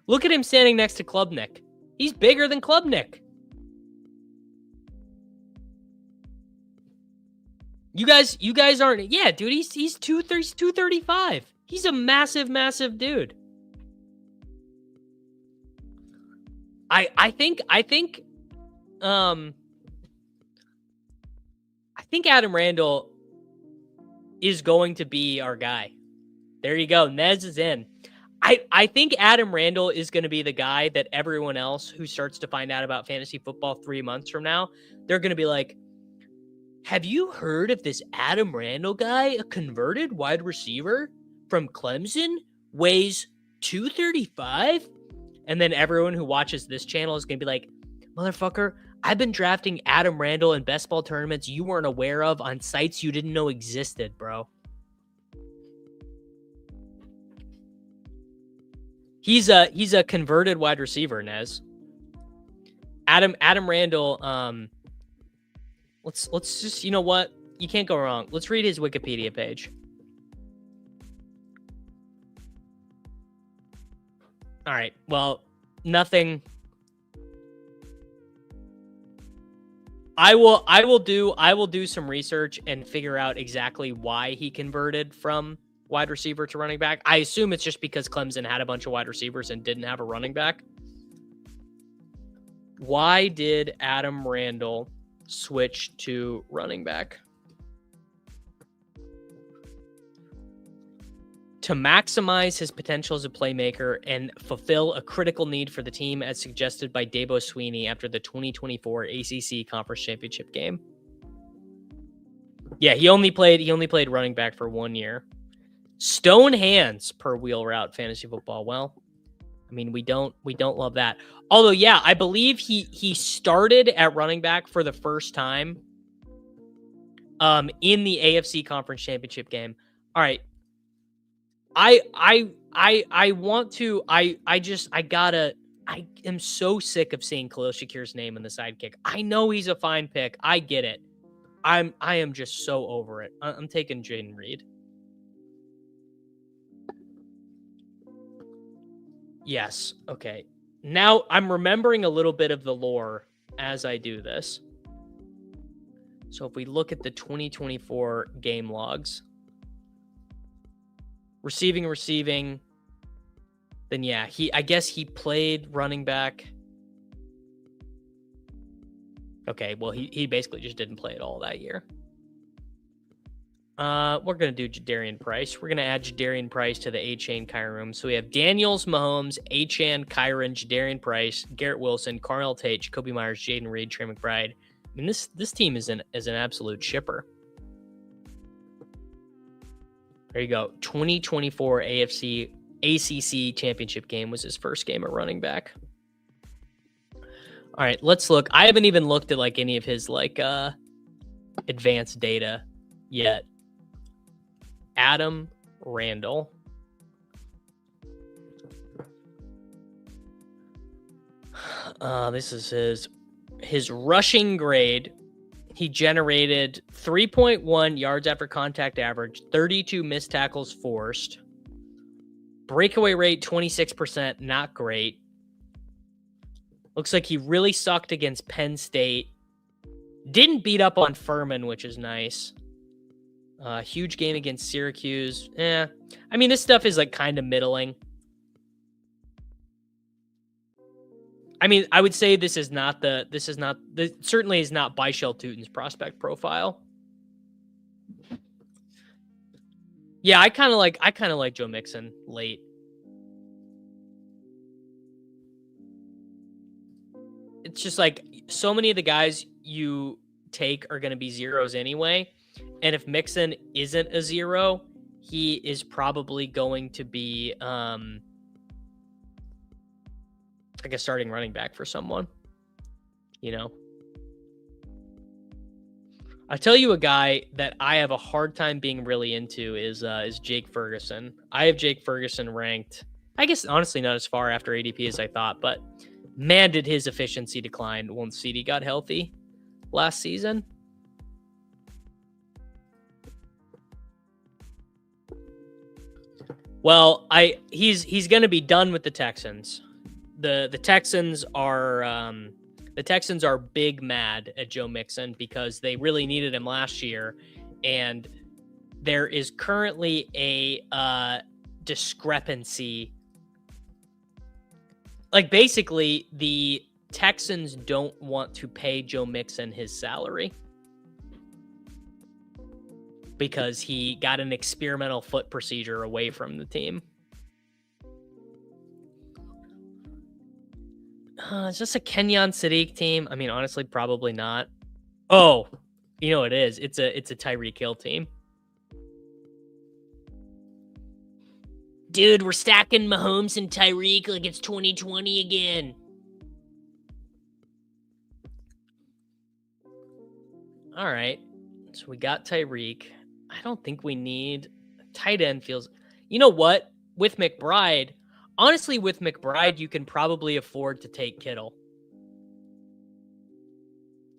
Look at him standing next to Klubnik. He's bigger than Klubnik. You guys aren't. Yeah, dude, he's 235. He's a massive dude. I think Adam Randall is going to be our guy. There you go. Nez is in. I think Adam Randall is going to be the guy that everyone else who starts to find out about fantasy football 3 months from now, they're going to be like, have you heard of this Adam Randall guy, a converted wide receiver from Clemson, weighs 235? And then everyone who watches this channel is going to be like, motherfucker, I've been drafting Adam Randall in best ball tournaments you weren't aware of on sites you didn't know existed, bro. He's a converted wide receiver, Nez. Adam Randall, let's just, you know what? You can't go wrong. Let's read his Wikipedia page. All right. Well, nothing. I will do some research and figure out exactly why he converted from wide receiver to running back. I assume it's just because Clemson had a bunch of wide receivers and didn't have a running back. Why did Adam Randall switch to running back? To maximize his potential as a playmaker and fulfill a critical need for the team as suggested by Dabo Sweeney after the 2024 ACC Conference Championship game. Yeah, he only played running back for 1 year. Stone hands per wheel route fantasy football. Well, I mean, we don't love that. Although, yeah, I believe he started at running back for the first time in the AFC Conference Championship game. All right. I am so sick of seeing Khalil Shakir's name in the sidekick. I know he's a fine pick. I get it. I am just so over it. I'm taking Jaden Reed. Yes. Okay. Now I'm remembering a little bit of the lore as I do this. So if we look at the 2024 game logs, receiving, then yeah, I guess he played running back. Okay, well, he basically just didn't play at all that year. We're going to do Jadarian Price. We're going to add Jadarian Price to the A-Chain Kyron room. So we have Daniels, Mahomes, A-Chan, Kyron, Jadarian Price, Garrett Wilson, Carnell Tate, Jacoby Myers, Jaden Reed, Trey McBride. I mean, this team is an absolute shipper. There you go. 2024 ACC championship game was his first game at running back. All right, let's look. I haven't even looked at like any of his like advanced data yet. Adam Randall. This is his rushing grade. He generated 3.1 yards after contact average, 32 missed tackles forced. Breakaway rate, 26%, not great. Looks like he really sucked against Penn State. Didn't beat up on Furman, which is nice. Huge game against Syracuse. I mean, this stuff is like kind of middling. I mean, I would say this certainly is not Byshell Tutin's prospect profile. Yeah, I kind of like Joe Mixon late. It's just like so many of the guys you take are going to be zeros anyway. And if Mixon isn't a zero, he is probably going to be like a starting running back for someone, you know. I tell you a guy that I have a hard time being really into is Jake Ferguson. I have Jake Ferguson ranked, I guess honestly not as far after ADP as I thought, but man, did his efficiency decline once CD got healthy last season. Well, he's going to be done with the Texans. The Texans are big mad at Joe Mixon because they really needed him last year, and there is currently a discrepancy. Like basically, the Texans don't want to pay Joe Mixon his salary because he got an experimental foot procedure away from the team. Is this a Kenyon Sadiq team? I mean, honestly, probably not. Oh, you know it is. It's a Tyreek Hill team. Dude, we're stacking Mahomes and Tyreek like it's 2020 again. All right. So we got Tyreek. I don't think we need tight end feels. You know what? With McBride, honestly, with McBride, you can probably afford to take Kittle.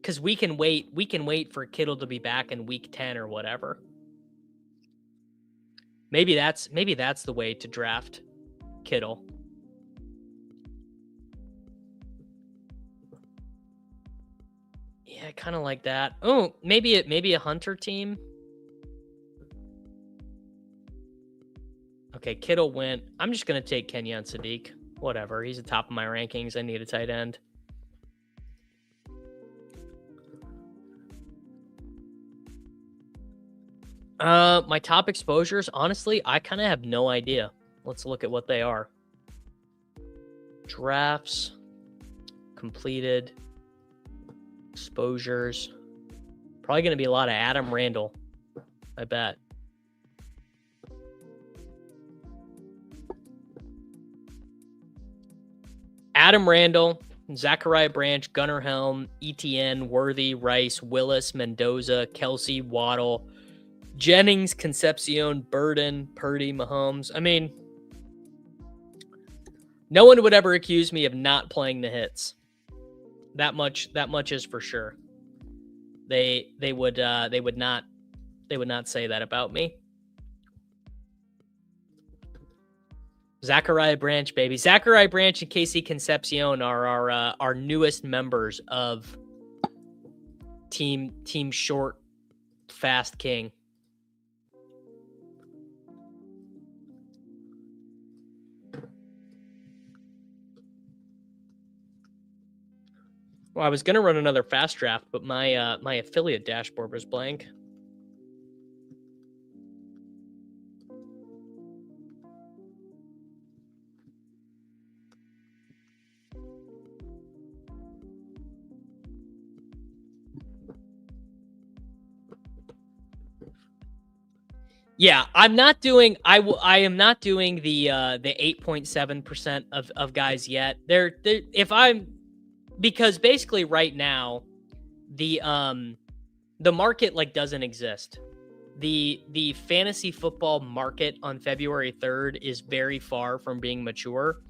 Because we can wait for Kittle to be back in week 10 or whatever. Maybe that's the way to draft Kittle. Yeah, I kind of like that. Oh, maybe a Hunter team. Okay, Kittle went. I'm just gonna take Kenyon Sadiq. Whatever. He's at the top of my rankings. I need a tight end. My top exposures, honestly, I kind of have no idea. Let's look at what they are. Drafts, completed, exposures. Probably going to be a lot of Adam Randall, I bet. Adam Randall, Zachariah Branch, Gunnar Helm, ETN, Worthy, Rice, Willis, Mendoza, Kelsey, Waddle, Jennings, Concepcion, Burden, Purdy, Mahomes. I mean, no one would ever accuse me of not playing the hits. That much is for sure. They would not say that about me. Zachariah Branch, baby. Zachariah Branch and Casey Concepcion are our newest members of Team Short Fast King. Well, I was gonna run another fast draft, but my my affiliate dashboard was blank. Yeah, I'm not doing. I am not doing the 8.7% of guys yet. They're if I'm because basically right now the market like doesn't exist. The fantasy football market on February 3rd is very far from being mature.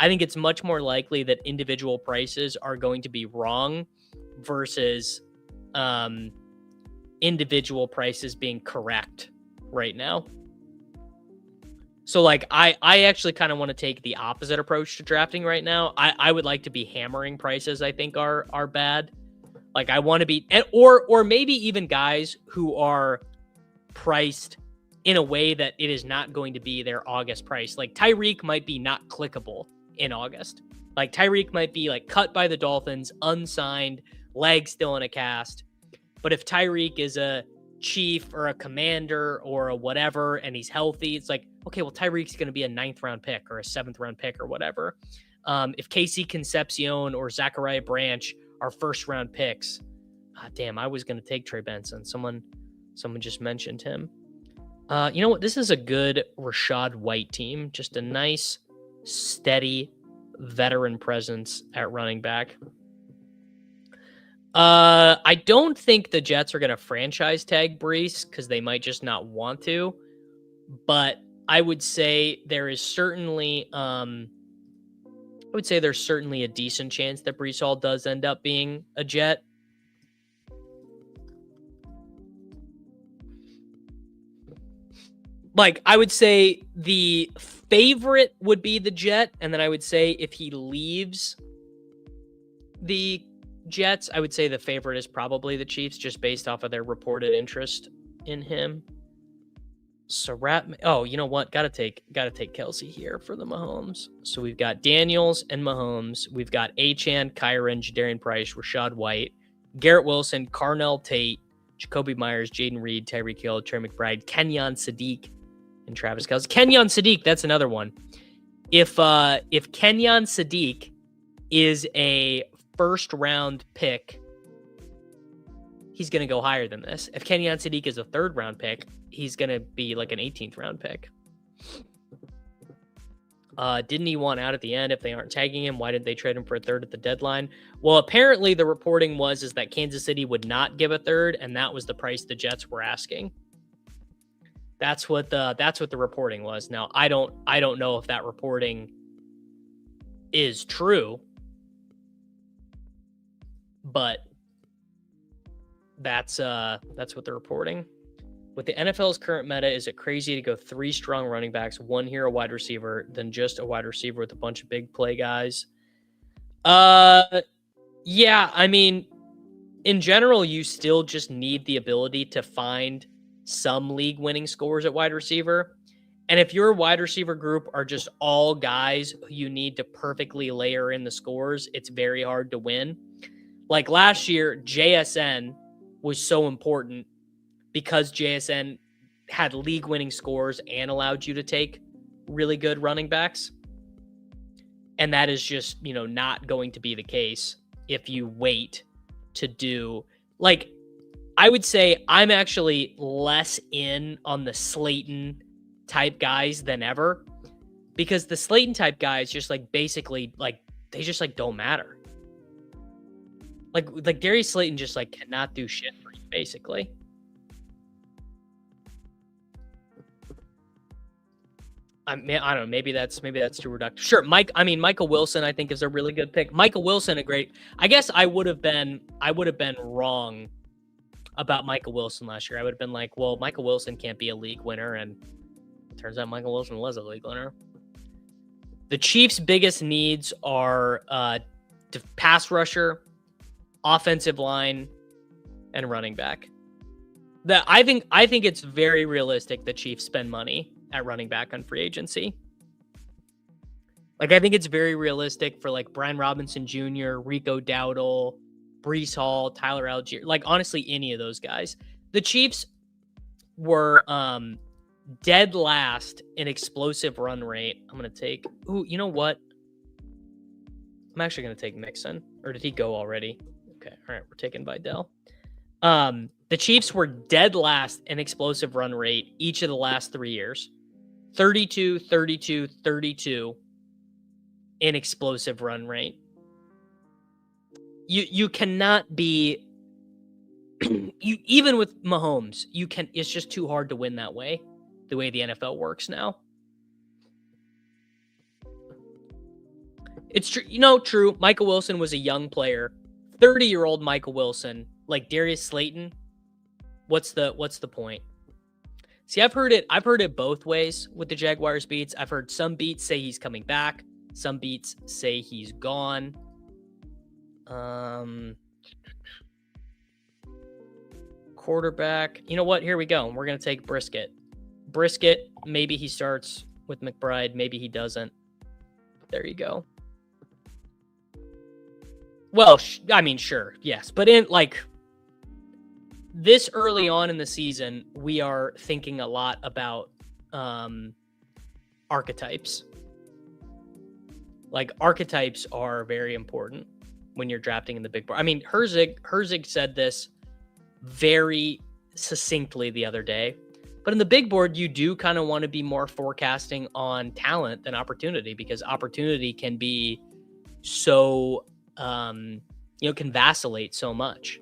I think it's much more likely that individual prices are going to be wrong versus individual prices being correct right now. So like I actually kind of want to take the opposite approach to drafting right now. I would like to be hammering prices I think are bad. Like I want to be or maybe even guys who are priced in a way that it is not going to be their August price. Like Tyreek might be not clickable in August. Like Tyreek might be like cut by the Dolphins, unsigned, leg still in a cast. But if Tyreek is a chief or a commander or a whatever, and he's healthy, it's like, okay, well, Tyreek's going to be a 9th round pick or a 7th round pick or whatever. If Casey Concepcion or Zachariah Branch are 1st round picks, damn, I was going to take Trey Benson. Someone just mentioned him. You know what? This is a good Rachaad White team. Just a nice, steady veteran presence at running back. I don't think the Jets are going to franchise tag Breece because they might just not want to. But I would say there's certainly a decent chance that Breece Hall does end up being a Jet. Like, I would say the favorite would be the Jet, and then I would say if he leaves the Jets, I would say the favorite is probably the Chiefs, just based off of their reported interest in him. Oh, you know what? Gotta take Kelsey here for the Mahomes. So we've got Daniels and Mahomes. We've got Achane, Kyron, Jadarian Price, Rachaad White, Garrett Wilson, Carnell Tate, Jacoby Myers, Jaden Reed, Tyreek Hill, Trey McBride, Kenyon Sadiq, and Travis Kelce. Kenyon Sadiq, that's another one. If Kenyon Sadiq is a 1st round pick, he's going to go higher than this. If Kenyon Sadiq is a 3rd round pick, he's going to be like an 18th round pick. Didn't he want out at the end if they aren't tagging him? Why did they trade him for a 3rd at the deadline? Well, apparently the reporting was that Kansas City would not give a 3rd, and that was the price the Jets were asking. That's what the reporting was. Now, I don't know if that reporting is true, but that's what they're reporting. With the NFL's current meta, is it crazy to go 3 strong running backs, 1 hero wide receiver, than just a wide receiver with a bunch of big play guys? Yeah, I mean, in general, you still just need the ability to find some league-winning scores at wide receiver. And if your wide receiver group are just all guys who you need to perfectly layer in the scores, it's very hard to win. Like last year, JSN was so important because JSN had league-winning scores and allowed you to take really good running backs. And that is just, not going to be the case if you wait to do, like, I would say I'm actually less in on the Slayton type guys than ever, because the Slayton type guys just basically they just don't matter. Like Darius Slayton just cannot do shit for you, basically. I don't know. Maybe that's too reductive. Sure, Michael Wilson, I think, is a really good pick. Michael Wilson, I guess I would have been wrong about Michael Wilson last year. I would have been like, well, Michael Wilson can't be a league winner, and it turns out Michael Wilson was a league winner. The Chiefs' biggest needs are pass rusher, offensive line, and running back. I think it's very realistic the Chiefs spend money at running back on free agency. I think it's very realistic for Brian Robinson Jr., Rico Dowdle, Breece Hall, Tyler Algier, honestly, any of those guys. The Chiefs were dead last in explosive run rate. I'm going to take, you know what? I'm actually going to take Mixon. Or did he go already? Okay, all right, we're taking Vidal. The Chiefs were dead last in explosive run rate each of the last 3 years. 32, 32, 32 in explosive run rate. You cannot be even with Mahomes, it's just too hard to win that way, the way the NFL works now. It's true, true. Michael Wilson was a young player. 30-year-old Michael Wilson, like Darius Slayton. What's the point? See, I've heard it both ways with the Jaguars beats. I've heard some beats say he's coming back. Some beats say he's gone. Quarterback. You know what? Here we go. We're going to take Brisket. Maybe he starts with McBride. Maybe he doesn't. There you go. Well, sure. Yes. But this early on in the season, we are thinking a lot about archetypes. Like, archetypes are very important when you're drafting in the big board. I mean, Herzig said this very succinctly the other day. But in the big board, you do kind of want to be more forecasting on talent than opportunity, because opportunity can be so, can vacillate so much.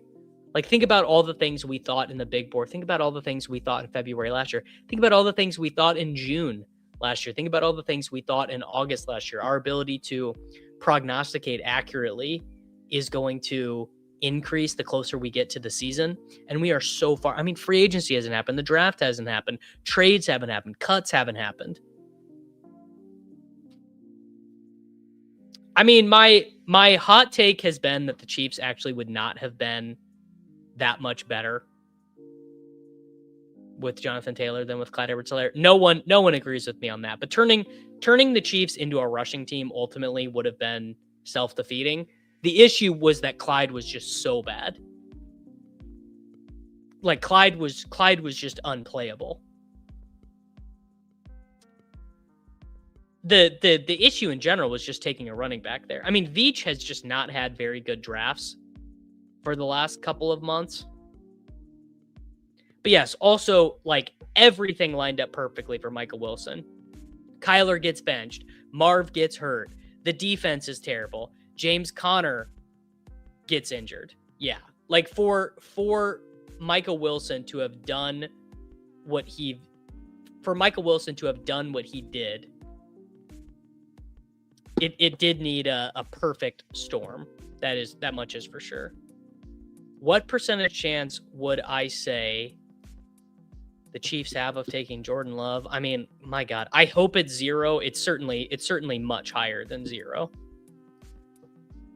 Like, think about all the things we thought in the big board. Think about all the things we thought in February last year. Think about all the things we thought in June last year. Think about all the things we thought in August last year. Our ability to prognosticate accurately is going to increase the closer we get to the season. And we are so far. I mean, free agency hasn't happened. The draft hasn't happened. Trades haven't happened. Cuts haven't happened. I mean, my hot take has been that the Chiefs actually would not have been that much better with Jonathan Taylor than with Clyde Edwards-Helaire. No one agrees with me on that. But turning the Chiefs into a rushing team ultimately would have been self-defeating. The issue was that Clyde was just so bad. Like, Clyde was just unplayable. The issue in general was just taking a running back there. I mean, Veach has just not had very good drafts for the last couple of months. But yes, also, like, everything lined up perfectly for Michael Wilson. Kyler gets benched. Marv gets hurt. The defense is terrible. James Conner gets injured. Yeah. Like, for Michael Wilson to have done what he did, it did need a perfect storm. That much is for sure. What percentage chance would I say the Chiefs have of taking Jordan Love? I mean, my God, I hope it's 0. It's certainly much higher than 0.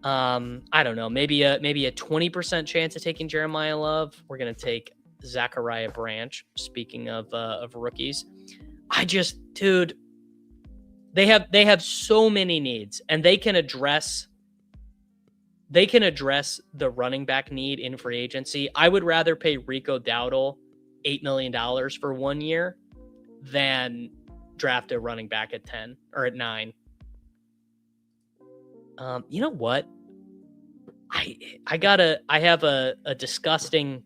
I don't know, maybe a 20% chance of taking Jeremiah Love. We're gonna take Zachariah Branch. Speaking of rookies, dude, they have so many needs, and they can address the running back need in free agency. I would rather pay Rico Dowdle $8 million for 1 year than draft a running back at 10 or at 9. You know what? I have a disgusting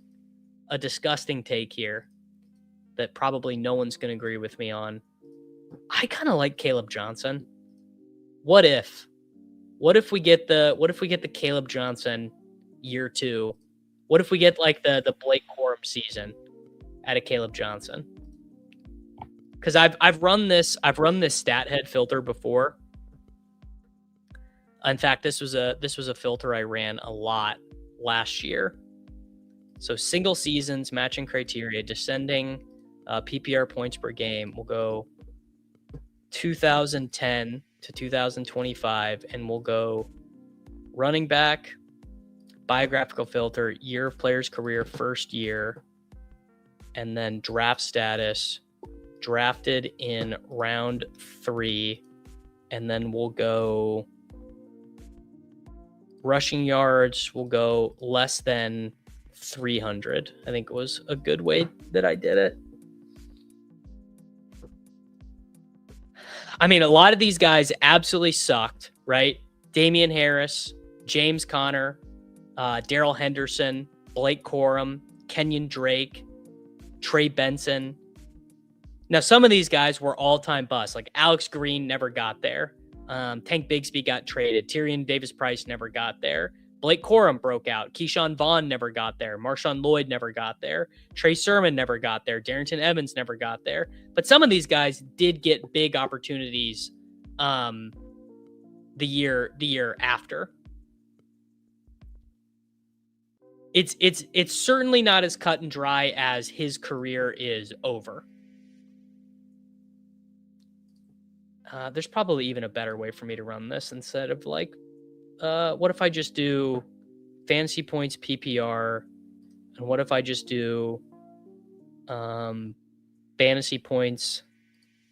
take here that probably no one's going to agree with me on. I kind of like Caleb Johnson. What if we get the Caleb Johnson year 2? What if we get like the Blake Corum season out of Caleb Johnson? Because I've run this stat head filter before. In fact, this was a filter I ran a lot last year. So single seasons, matching criteria, descending PPR points per game. We'll go 2010 to 2025, and we'll go running back, biographical filter, year of player's career, first year, and then draft status, drafted in round 3, and then we'll go rushing yards. We'll go less than 300. I think it was a good way that I did it. I mean, a lot of these guys absolutely sucked, right? Damian Harris, James Conner, Darrell Henderson, Blake Corum, Kenyon Drake, Trey Benson. Now, some of these guys were all-time busts. Like Alex Green never got there. Tank Bigsby got traded. Tyrion Davis-Price never got there. Blake Corum broke out. Keyshawn Vaughn never got there. Marshawn Lloyd never got there. Trey Sermon never got there. Darrington Evans never got there. But some of these guys did get big opportunities the year after. It's certainly not as cut and dry as his career is over. There's probably even a better way for me to run this instead of like, what if I just do fantasy points PPR, and what if I just do fantasy points?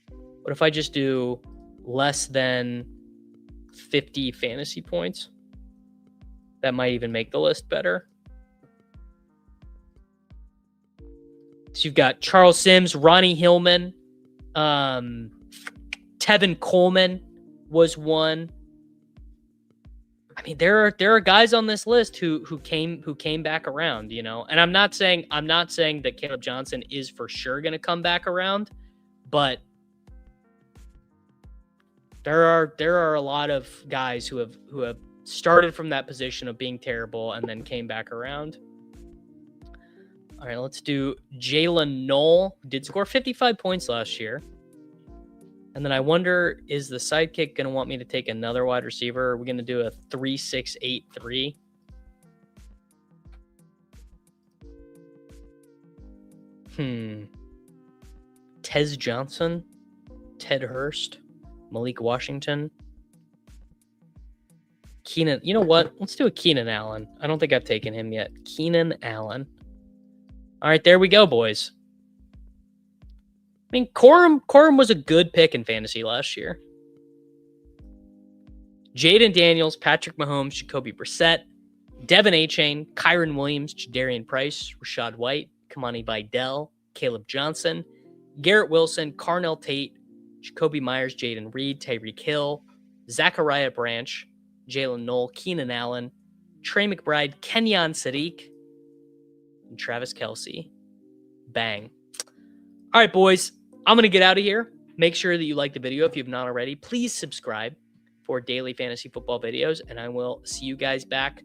What if I just do less than 50 fantasy points? That might even make the list better. So you've got Charles Sims, Ronnie Hillman, Tevin Coleman was one. I mean, there are guys on this list who came back around, you know. And I'm not saying that Caleb Johnson is for sure going to come back around, but there are a lot of guys who have started from that position of being terrible and then came back around. All right, let's do Jalen Knoll. Did score 55 points last year. And then I wonder, is the sidekick going to want me to take another wide receiver? Are we going to do a 3-6-8-3? Tez Johnson, Ted Hurst, Malik Washington, Keenan. You know what? Let's do a Keenan Allen. I don't think I've taken him yet. Keenan Allen. All right, there we go, boys. I mean, Corum was a good pick in fantasy last year. Jaden Daniels, Patrick Mahomes, Jacoby Brissett, Devin Achane, Kyron Williams, Jadarian Price, Rashad White, Kamani Vidal, Caleb Johnson, Garrett Wilson, Carnell Tate, Jacoby Myers, Jaden Reed, Tyreek Hill, Zachariah Branch, Jalen Knoll, Keenan Allen, Trey McBride, Kenyon Sadiq, and Travis Kelce. Bang. All right, boys. I'm going to get out of here. Make sure that you like the video if you've not already. Please subscribe for daily fantasy football videos, and I will see you guys back